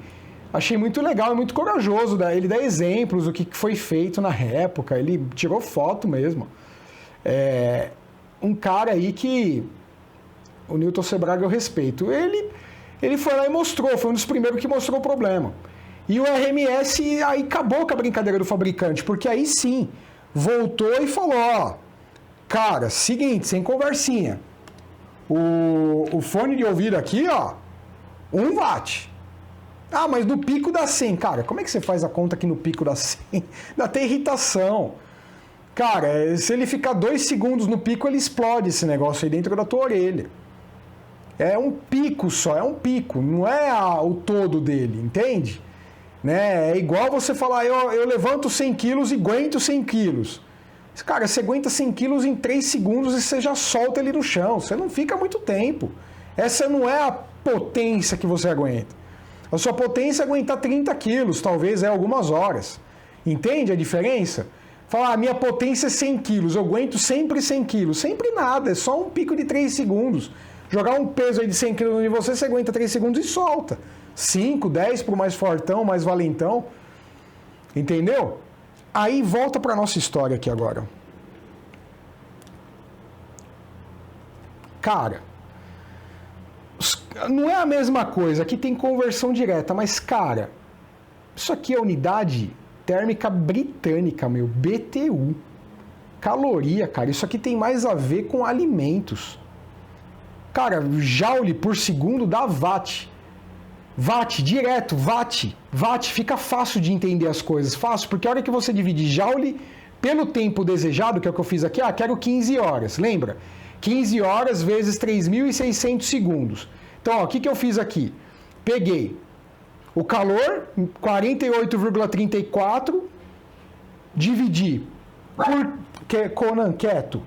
achei muito legal, é muito corajoso, ele dá exemplos do que foi feito na época, ele tirou foto mesmo. Um cara aí que o Newton Sebraga eu respeito, ele foi lá e mostrou, foi um dos primeiros que mostrou o problema. E o RMS aí acabou com a brincadeira do fabricante, porque aí sim, voltou e falou, ó, cara, seguinte, sem conversinha. O fone de ouvido aqui, ó, 1 watt. Ah, mas no pico dá 100. Cara, como é que você faz a conta que no pico dá 100? Dá até irritação. Cara, se ele ficar 2 segundos no pico, ele explode esse negócio aí dentro da tua orelha. É um pico só, é um pico, não é o todo dele, entende? Né? É igual você falar, eu levanto 100 quilos e aguento 100 quilos. Cara, você aguenta 100 quilos em 3 segundos e você já solta ele no chão. Você não fica muito tempo. Essa não é a potência que você aguenta. A sua potência é aguentar 30 quilos, talvez algumas horas. Entende a diferença? Falar, minha potência é 100 quilos, eu aguento sempre 100 quilos. Sempre nada, é só um pico de 3 segundos. Jogar um peso aí de 100 quilos em você aguenta 3 segundos e solta. 5, 10 para o mais fortão, mais valentão. Entendeu? Aí volta para nossa história aqui agora. Cara, não é a mesma coisa, aqui tem conversão direta, mas cara, isso aqui é unidade térmica britânica, meu, BTU. Caloria, cara, isso aqui tem mais a ver com alimentos. Cara, joule por segundo dá watt. Watt, direto, watt. Watt, fica fácil de entender as coisas. Fácil, porque a hora que você divide joule pelo tempo desejado, que é o que eu fiz aqui, quero 15 horas, lembra? 15 horas vezes 3.600 segundos. Então, ó, o que eu fiz aqui? Peguei o calor, 48,34, dividi por Conan quieto,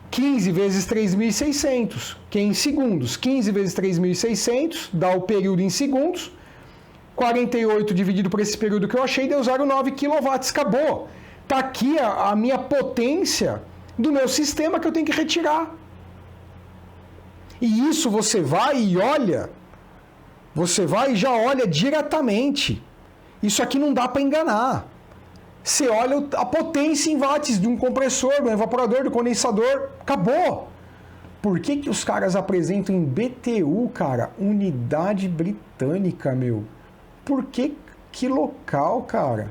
15 vezes 3.600, que é em segundos. 15 vezes 3.600 dá o período em segundos. 48 dividido por esse período que eu achei deu 0,9 kW. Acabou. Está aqui a minha potência do meu sistema que eu tenho que retirar. E isso você vai e olha. Você vai e já olha diretamente. Isso aqui não dá para enganar. Você olha a potência em watts de um compressor, do evaporador, do condensador. Acabou. Por que os caras apresentam em BTU, cara? Unidade britânica, meu. Por que local, cara?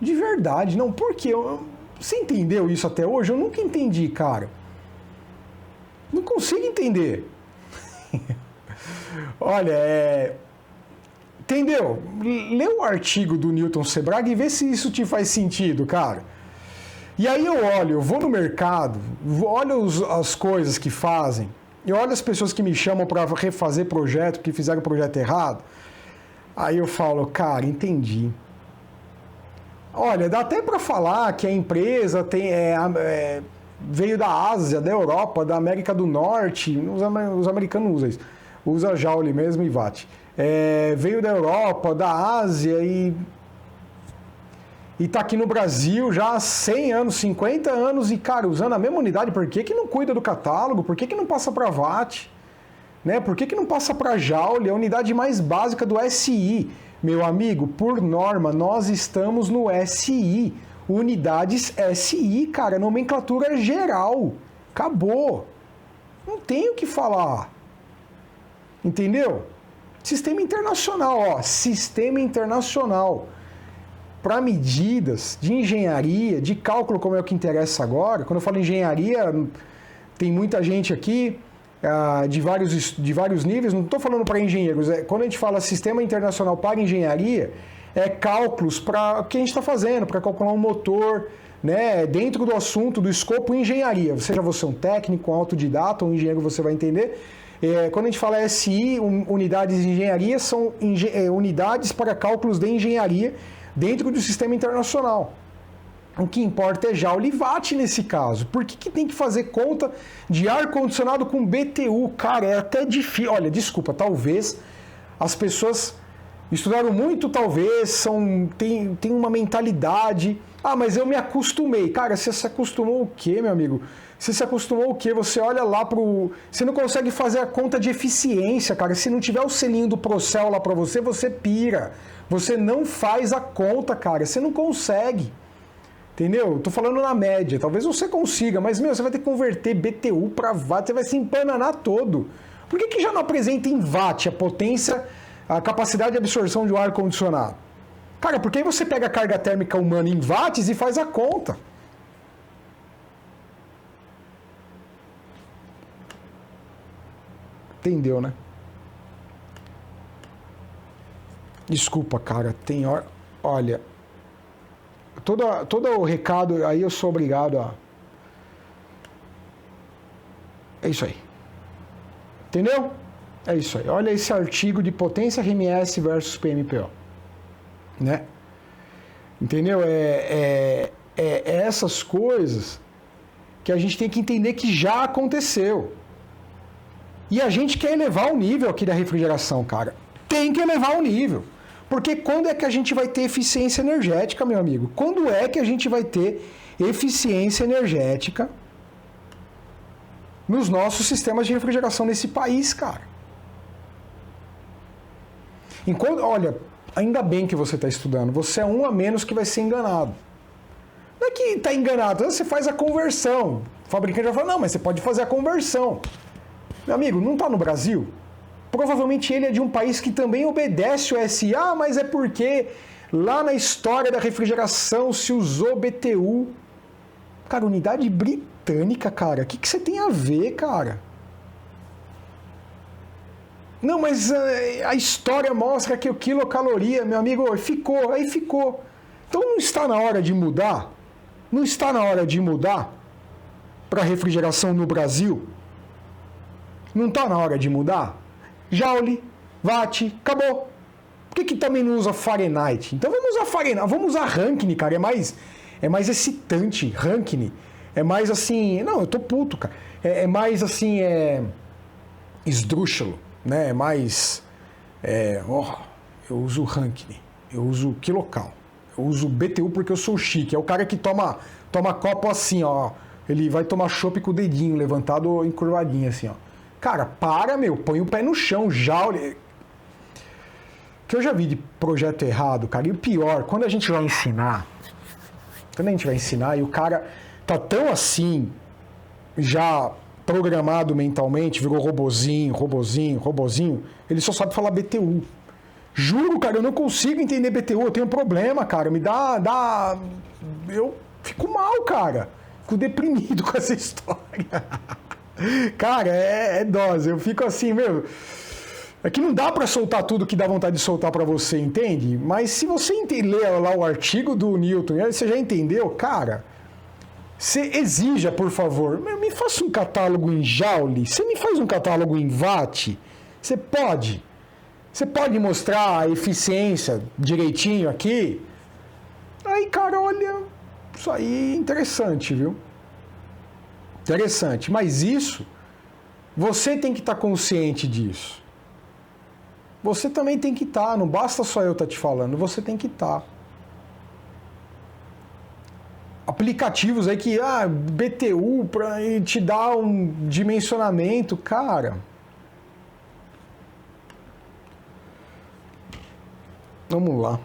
De verdade, não. Por quê? Você entendeu isso até hoje? Eu nunca entendi, cara. Não consigo entender. Olha, entendeu? Lê o artigo do Newton Sebraga e vê se isso te faz sentido, cara. E aí eu vou no mercado, olho as coisas que fazem, eu olho as pessoas que me chamam para refazer projeto, que fizeram o projeto errado. Aí eu falo, cara, entendi. Olha, dá até para falar que a empresa veio da Ásia, da Europa, da América do Norte, os americanos usam isso, usa joule mesmo e watt. Veio da Europa, da Ásia e tá aqui no Brasil já há 100 anos, 50 anos e, cara, usando a mesma unidade, por que não cuida do catálogo? Por que não passa para watt? Né? Por que não passa para joule? É a unidade mais básica do SI. Meu amigo, por norma, nós estamos no SI. Unidades SI, cara, nomenclatura geral. Acabou. Não tem o que falar. Entendeu? Sistema internacional, ó. Sistema internacional. Para medidas de engenharia, de cálculo, como é o que interessa agora. Quando eu falo engenharia, tem muita gente aqui de vários níveis. Não estou falando para engenheiros. Quando a gente fala sistema internacional para engenharia, é cálculos para o que a gente está fazendo, para calcular um motor, né, dentro do assunto, do escopo engenharia. Seja você um técnico, um autodidata, um engenheiro, você vai entender. Quando a gente fala SI, unidades de engenharia, são unidades para cálculos de engenharia dentro do sistema internacional. O que importa é joule e watt nesse caso. Por que tem que fazer conta de ar-condicionado com BTU? Cara, é até difícil. Olha, desculpa, talvez as pessoas estudaram muito, talvez, tem uma mentalidade... Ah, mas eu me acostumei. Cara, você se acostumou o quê, meu amigo? Você se acostumou o quê? Você olha lá pro... Você não consegue fazer a conta de eficiência, cara. Se não tiver o selinho do Procel lá pra você, você pira. Você não faz a conta, cara. Você não consegue. Entendeu? Tô falando na média. Talvez você consiga, mas, meu, você vai ter que converter BTU para watt. Você vai se empananar todo. Por que já não apresenta em watt a potência, a capacidade de absorção de um ar-condicionado? Cara, porque aí você pega a carga térmica humana em watts e faz a conta. Entendeu, né? Desculpa, cara, tem hora... Olha, todo o recado aí eu sou obrigado a... É isso aí. Entendeu? É isso aí. Olha esse artigo de potência RMS versus PMPO. Né? Entendeu? É essas coisas que a gente tem que entender que já aconteceu. E a gente quer elevar o nível aqui da refrigeração, cara. Tem que elevar o nível. Porque quando é que a gente vai ter eficiência energética, meu amigo? Quando é que a gente vai ter eficiência energética nos nossos sistemas de refrigeração nesse país, cara? Enquanto, olha, ainda bem que você está estudando. Você é um a menos que vai ser enganado. Não é que está enganado, você faz a conversão. O fabricante vai falar, não, mas você pode fazer a conversão. Meu amigo, não está no Brasil? Provavelmente ele é de um país que também obedece o SI. Ah, mas é porque lá na história da refrigeração se usou BTU. Cara, unidade britânica, cara. O que você tem a ver, cara? Não, mas a história mostra que o quilocaloria, meu amigo, aí ficou. Então não está na hora de mudar? Não está na hora de mudar para a refrigeração no Brasil? Não está na hora de mudar? Joule, watt, acabou. Por que também não usa Fahrenheit? Então vamos usar Fahrenheit, vamos usar Rankine, cara, é mais excitante, Rankine. É mais assim, não, eu tô puto, cara. É mais assim, esdrúxulo, né? É mais, eu uso Rankine, eu uso Kilocal, eu uso BTU porque eu sou chique. É o cara que toma copo assim, ó. Ele vai tomar chopp com o dedinho levantado ou encurvadinho assim, ó. Cara, põe o pé no chão, Joule. Que eu já vi de projeto errado, cara. E o pior, quando a gente vai ensinar e o cara tá tão assim, já programado mentalmente, virou robozinho, ele só sabe falar BTU. Juro, cara, eu não consigo entender BTU, eu tenho problema, cara. Eu fico mal, cara. Fico deprimido com essa história. Cara, é dose. Eu fico assim, meu... É que não dá pra soltar tudo que dá vontade de soltar pra você, entende? Mas se você ler lá o artigo do Newton, você já entendeu? Cara, você exija, por favor, me faça um catálogo em Joule, você me faz um catálogo em Watt, você pode mostrar a eficiência direitinho aqui? Aí, cara, olha, isso aí é interessante, viu? Interessante, mas isso, você tem que estar consciente disso. Você também tem que estar, não basta só eu estar te falando, você tem que estar. Aplicativos aí que, BTU para te dar um dimensionamento, cara. Vamos lá.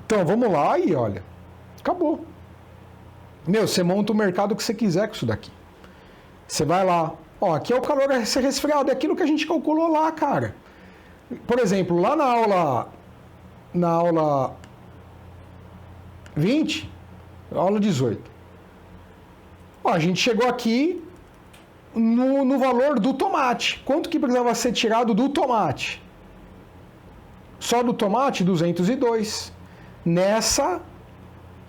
Então, vamos lá e olha, acabou. Meu, você monta o mercado que você quiser com isso daqui. Você vai lá, Ó, aqui é o calor a ser resfriado, é aquilo que a gente calculou lá, cara. Por exemplo, lá na aula 20, aula 18. Ó, a gente chegou aqui no valor do tomate. Quanto que precisava ser tirado do tomate? Só do tomate, 202. Nessa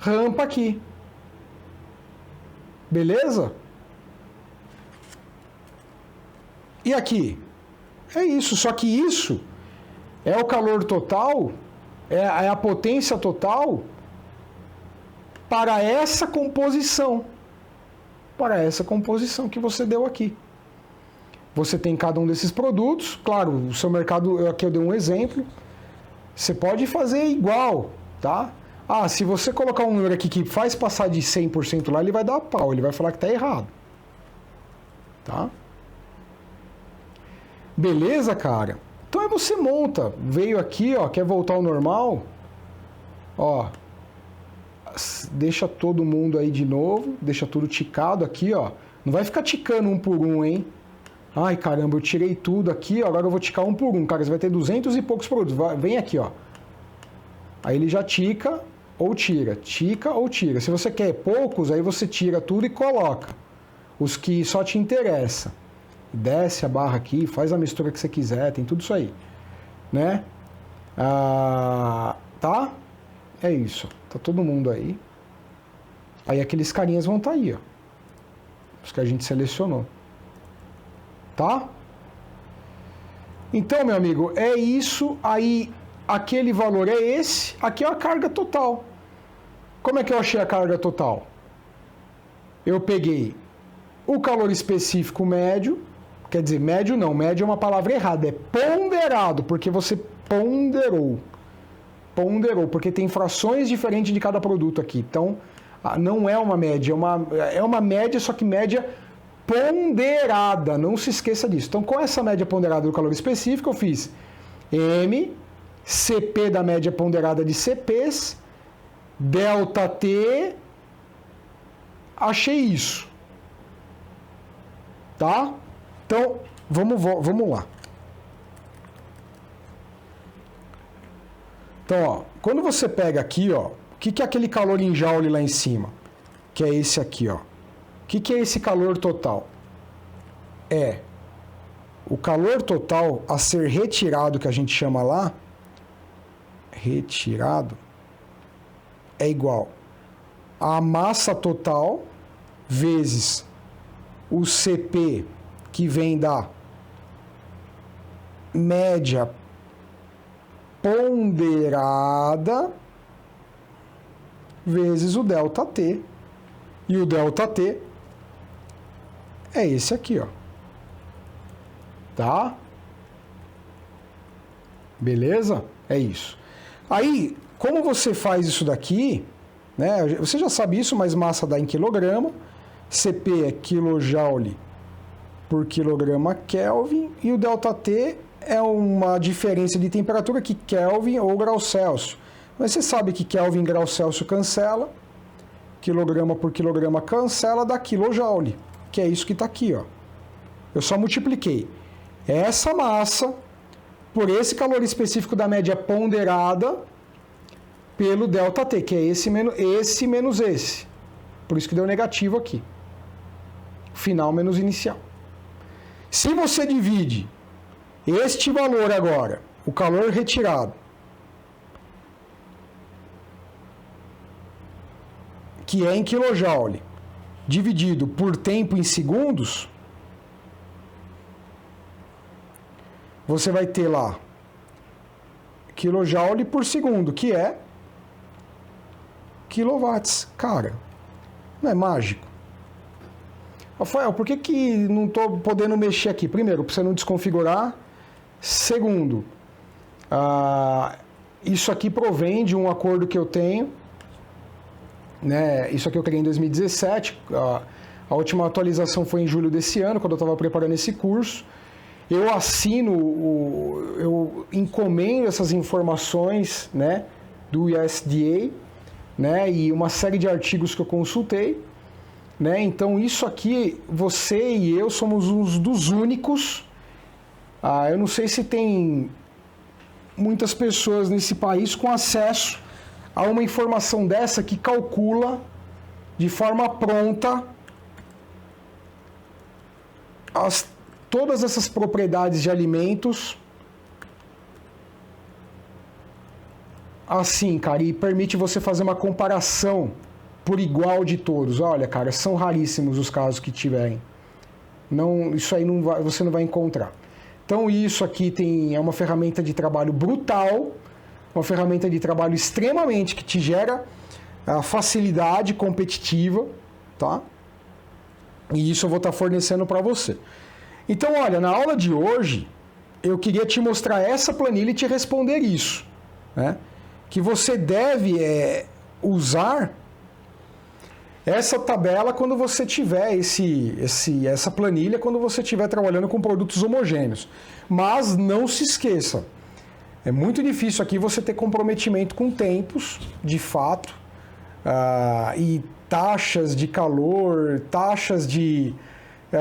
rampa aqui. Beleza? E aqui? É isso, só que isso é o calor total, é a potência total para essa composição. Para essa composição que você deu aqui. Você tem cada um desses produtos, claro, o seu mercado, aqui eu dei um exemplo, você pode fazer igual, tá? Ah, se você colocar um número aqui que faz passar de 100% lá, ele vai dar pau, ele vai falar que está errado. Tá? Beleza, cara? Então aí você monta, veio aqui, ó, quer voltar ao normal, ó, deixa todo mundo aí de novo, deixa tudo ticado aqui, ó, não vai ficar ticando um por um, hein? Ai, caramba, eu tirei tudo aqui, ó, agora eu vou ticar um por um, cara, você vai ter 200 e poucos produtos, vem aqui, ó, aí ele já tica ou tira, tica ou tira, se você quer poucos, aí você tira tudo e coloca os que só te interessam. Desce a barra aqui, faz a mistura que você quiser, tem tudo isso aí, né? Tá? É isso, tá todo mundo aí. Aí aqueles carinhas vão estar aí, ó. Os que a gente selecionou. Tá? Então, meu amigo, é isso. Aí, aquele valor é esse. Aqui é a carga total. Como é que eu achei a carga total? Eu peguei o calor específico médio. Quer dizer, médio não, médio é uma palavra errada, é ponderado, porque você ponderou. Ponderou, porque tem frações diferentes de cada produto aqui. Então, não é uma média, é uma média, só que média ponderada, não se esqueça disso. Então, com essa média ponderada do calor específico, eu fiz M, CP da média ponderada de CPs, delta T, achei isso. Tá? Então, vamos lá. Então, ó, quando você pega aqui, ó, o que é aquele calor em joule lá em cima? Que é esse aqui, ó. O que é esse calor total? É o calor total a ser retirado, que a gente chama lá, retirado, é igual a massa total vezes o CP, que vem da média ponderada vezes o delta T. E o delta T é esse aqui, ó. Tá? Beleza? É isso. Aí, como você faz isso daqui, né? Você já sabe isso, mas massa dá em quilograma. CP é quilojoule por quilograma Kelvin, e o ΔT é uma diferença de temperatura que Kelvin ou grau Celsius. Mas você sabe que Kelvin grau Celsius cancela, quilograma por quilograma cancela, dá quilojoule, que é isso que está aqui, ó. Eu só multipliquei essa massa por esse calor específico da média ponderada pelo ΔT, que é esse menos esse. Por isso que deu negativo aqui. Final menos inicial. Se você divide este valor agora, o calor retirado, que é em quilojoule, dividido por tempo em segundos, você vai ter lá quilojoule por segundo, que é quilowatts. Cara, não é mágico? Rafael, por que não estou podendo mexer aqui? Primeiro, para você não desconfigurar. Segundo, isso aqui provém de um acordo que eu tenho, né? Isso aqui eu criei em 2017, a última atualização foi em julho desse ano, quando eu estava preparando esse curso. Eu eu encomendo essas informações, né, do USDA, né, e uma série de artigos que eu consultei. né? Então isso aqui, você e eu somos uns dos únicos. Eu não sei se tem muitas pessoas nesse país com acesso a uma informação dessa que calcula de forma pronta todas essas propriedades de alimentos assim, cara, e permite você fazer uma comparação por igual de todos. Olha, cara, são raríssimos os casos que tiverem. Não, isso aí você não vai encontrar. Então isso aqui é uma ferramenta de trabalho brutal, uma ferramenta de trabalho extremamente que te gera facilidade competitiva, tá? E isso eu vou estar fornecendo para você. Então, olha, na aula de hoje, eu queria te mostrar essa planilha e te responder isso, né? Que você deve usar essa tabela quando você tiver essa planilha, quando você estiver trabalhando com produtos homogêneos. Mas não se esqueça, é muito difícil aqui você ter comprometimento com tempos, de fato, e taxas de calor, taxas de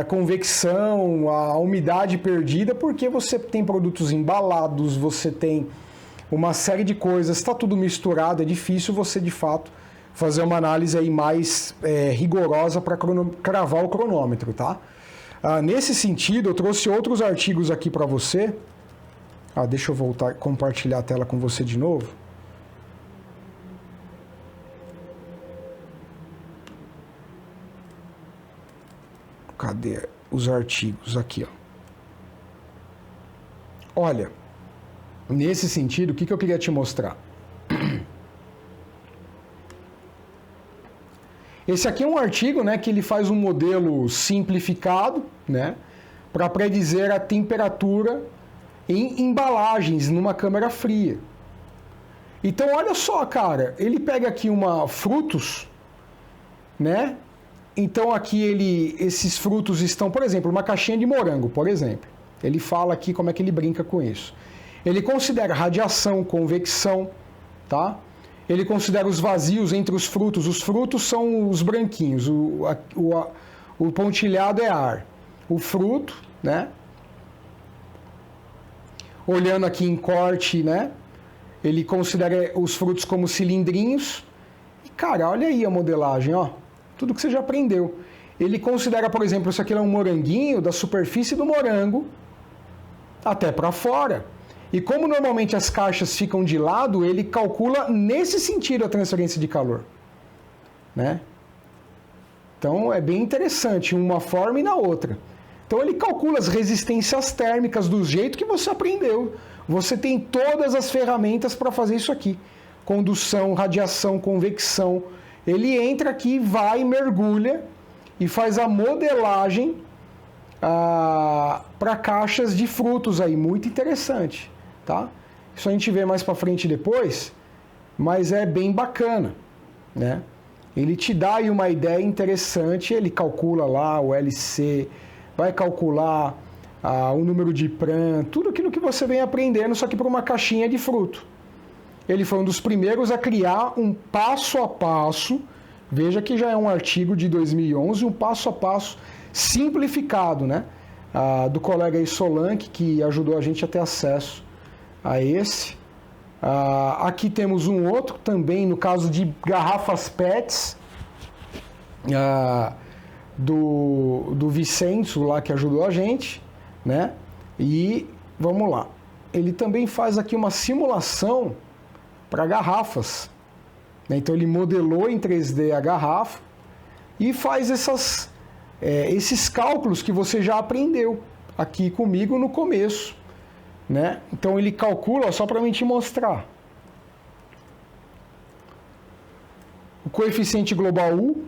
convecção, a umidade perdida, porque você tem produtos embalados, você tem uma série de coisas, está tudo misturado, é difícil você, de fato, fazer uma análise aí mais rigorosa para cravar o cronômetro, tá? Nesse sentido, eu trouxe outros artigos aqui para você. Deixa eu voltar, compartilhar a tela com você de novo. Cadê os artigos? Aqui, ó. Olha, nesse sentido, o que eu queria te mostrar? Esse aqui é um artigo, né, que ele faz um modelo simplificado, né, para predizer a temperatura em embalagens numa câmara fria. Então, olha só, cara, ele pega aqui frutos, né? Então aqui esses frutos estão, por exemplo, uma caixinha de morango, por exemplo. Ele fala aqui como é que ele brinca com isso. Ele considera radiação, convecção, tá? Ele considera os vazios entre os frutos. Os frutos são os branquinhos, o pontilhado é ar. O fruto, né? Olhando aqui em corte, né? Ele considera os frutos como cilindrinhos. E, cara, olha aí a modelagem, ó. Tudo que você já aprendeu. Ele considera, por exemplo, isso aqui é um moranguinho, da superfície do morango até para fora. E como normalmente as caixas ficam de lado, ele calcula nesse sentido a transferência de calor, né? Então é bem interessante, uma forma e na outra. Então ele calcula as resistências térmicas do jeito que você aprendeu. Você tem todas as ferramentas para fazer isso aqui. Condução, radiação, convecção. Ele entra aqui, vai, mergulha e faz a modelagem para caixas de frutos aí. Muito interessante, tá? Isso a gente vê mais para frente depois, mas é bem bacana, né? Ele te dá aí uma ideia interessante, ele calcula lá o LC, vai calcular o número de PRAM, tudo aquilo que você vem aprendendo, só que para uma caixinha de fruto. Ele foi um dos primeiros a criar um passo a passo, veja que já é um artigo de 2011, um passo a passo simplificado, né? Do colega aí Solanke, que ajudou a gente a ter acesso a esse. Aqui temos um outro também, no caso de garrafas PETs, do Vicenço lá que ajudou a gente, né? E vamos lá. Ele também faz aqui uma simulação para garrafas, né? Então ele modelou em 3D a garrafa e faz esses cálculos que você já aprendeu aqui comigo no começo, né? Então ele calcula, só para mim te mostrar, o coeficiente global U,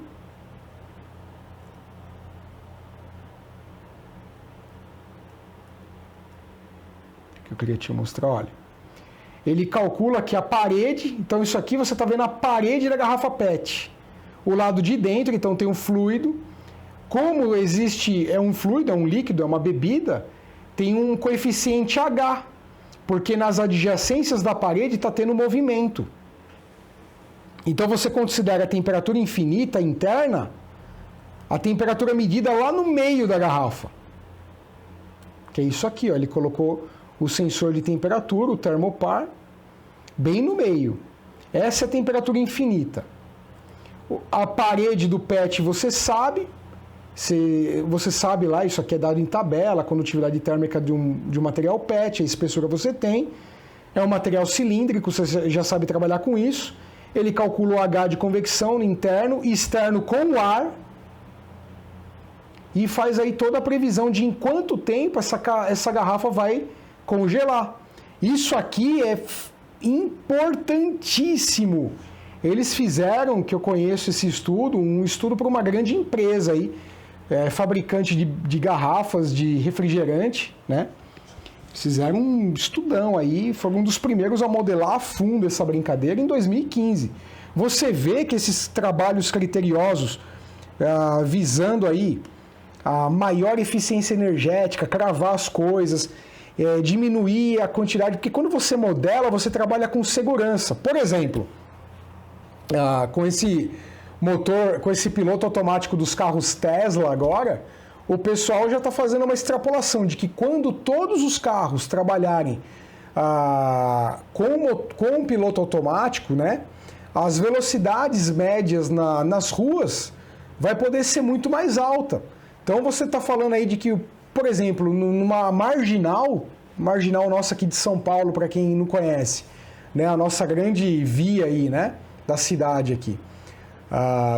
que eu queria te mostrar, olha. Ele calcula que a parede, então isso aqui você está vendo a parede da garrafa PET. O lado de dentro, então tem um fluido. Como existe, é um fluido, é um líquido, é uma bebida, tem um coeficiente H, porque nas adjacências da parede está tendo movimento. Então você considera a temperatura infinita interna a temperatura medida lá no meio da garrafa. Que é isso aqui, ó. Ele colocou o sensor de temperatura, o termopar, bem no meio. Essa é a temperatura infinita. A parede do PET você sabe lá, isso aqui é dado em tabela, a condutividade térmica de um material PET, a espessura você tem. É um material cilíndrico, você já sabe trabalhar com isso. Ele calcula o H de convecção interno e externo com o ar e faz aí toda a previsão de em quanto tempo essa garrafa vai congelar. Isso aqui é importantíssimo. Eles fizeram, que eu conheço esse estudo, um estudo para uma grande empresa aí, fabricante de garrafas de refrigerante, né? Fizeram um estudão aí, foram um dos primeiros a modelar a fundo essa brincadeira em 2015. Você vê que esses trabalhos criteriosos, visando aí a maior eficiência energética, cravar as coisas, diminuir a quantidade, porque quando você modela, você trabalha com segurança. Por exemplo, com esse motor, com esse piloto automático dos carros Tesla agora, o pessoal já está fazendo uma extrapolação de que quando todos os carros trabalharem com um piloto automático, né, as velocidades médias nas ruas vai poder ser muito mais alta. Então você está falando aí de que, por exemplo, numa marginal nossa aqui de São Paulo, para quem não conhece, né, a nossa grande via aí, né, da cidade aqui,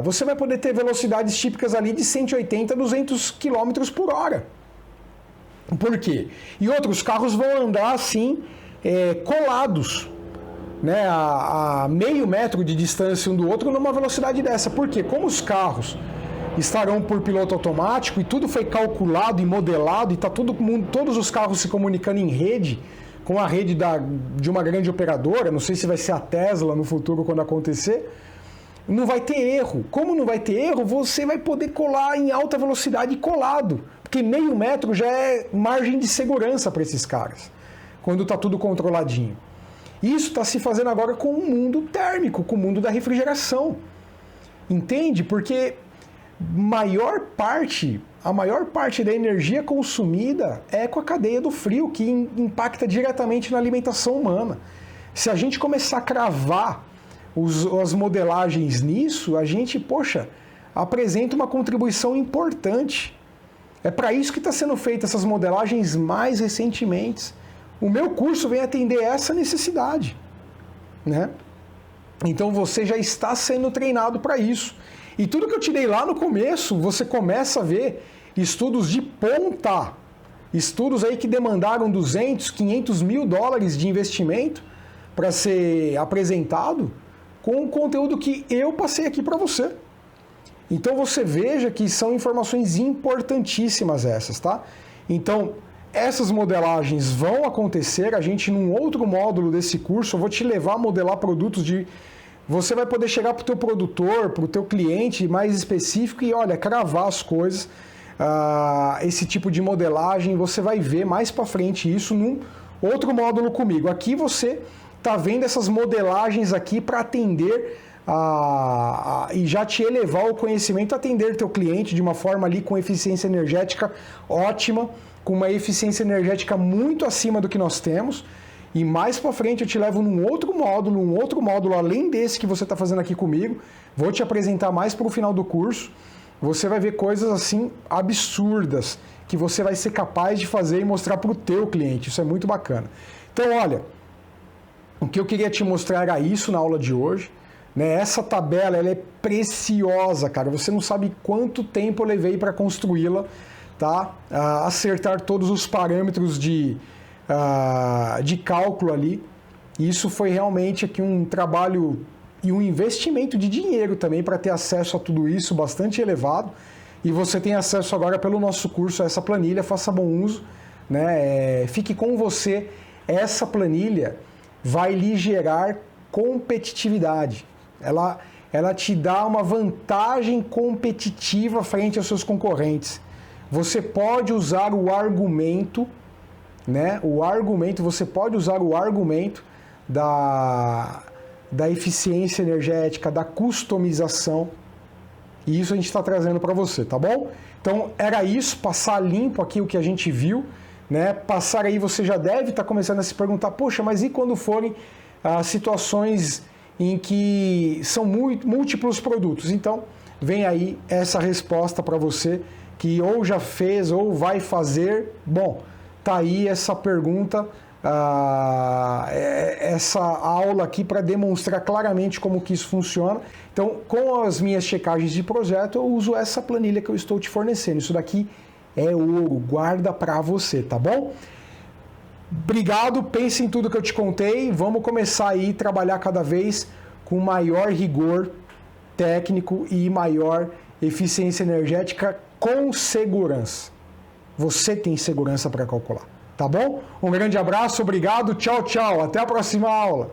você vai poder ter velocidades típicas ali de 180 a 200 km por hora. Por quê? E outros carros vão andar assim, colados, né, a meio metro de distância um do outro numa velocidade dessa. Por quê? Como os carros estarão por piloto automático e tudo foi calculado e modelado e está todos os carros se comunicando em rede, com a rede de uma grande operadora, não sei se vai ser a Tesla no futuro quando acontecer, não vai ter erro. Como não vai ter erro, você vai poder colar em alta velocidade colado, porque meio metro já é margem de segurança para esses caras, quando está tudo controladinho. Isso está se fazendo agora com o mundo térmico, com o mundo da refrigeração. Entende? Porque a maior parte da energia consumida é com a cadeia do frio, que impacta diretamente na alimentação humana. Se a gente começar a cravar as modelagens nisso, a gente, apresenta uma contribuição importante. É para isso que está sendo feita essas modelagens mais recentemente. O meu curso vem atender essa necessidade, né? Então você já está sendo treinado para isso. E tudo que eu te dei lá no começo, você começa a ver estudos de ponta, estudos aí que demandaram 200, 500 mil dólares de investimento para ser apresentado com o conteúdo que eu passei aqui para você. Então você veja que são informações importantíssimas essas, tá? Então, essas modelagens vão acontecer, a gente num outro módulo desse curso, eu vou te levar a modelar produtos de... Você vai poder chegar para o teu produtor, para o teu cliente mais específico e, olha, cravar as coisas, esse tipo de modelagem, você vai ver mais para frente isso num outro módulo comigo. Aqui você está vendo essas modelagens aqui para atender e já te elevar o conhecimento, atender teu cliente de uma forma ali com eficiência energética ótima, com uma eficiência energética muito acima do que nós temos. E mais para frente eu te levo num outro módulo além desse que você está fazendo aqui comigo. Vou te apresentar mais para o final do curso. Você vai ver coisas assim absurdas que você vai ser capaz de fazer e mostrar para o teu cliente. Isso é muito bacana. Então, olha, o que eu queria te mostrar era isso na aula de hoje. Né? Essa tabela ela é preciosa, cara. Você não sabe quanto tempo eu levei para construí-la, tá? Acertar todos os parâmetros de cálculo ali. Isso foi realmente aqui um trabalho e um investimento de dinheiro também para ter acesso a tudo isso bastante elevado. E você tem acesso agora pelo nosso curso a essa planilha, faça bom uso, né? Fique com você. Essa planilha vai lhe gerar competitividade. Ela te dá uma vantagem competitiva frente aos seus concorrentes. Você pode usar o argumento, né? Você pode usar o argumento da eficiência energética, da customização, E isso a gente está trazendo para você, tá bom? Então era isso, passar limpo aqui o que a gente viu, né? Passar aí, você já deve estar começando a se perguntar, poxa, mas e quando forem situações em que são múltiplos produtos? Então vem aí essa resposta para você que ou já fez ou vai fazer. Bom, tá aí essa pergunta, essa aula aqui para demonstrar claramente como que isso funciona. Então, com as minhas checagens de projeto, eu uso essa planilha que eu estou te fornecendo. Isso daqui é ouro, guarda para você, tá bom? Obrigado, pense em tudo que eu te contei. Vamos começar aí a trabalhar cada vez com maior rigor técnico e maior eficiência energética com segurança. Você tem segurança para calcular, tá bom? Um grande abraço, obrigado, tchau, tchau, até a próxima aula.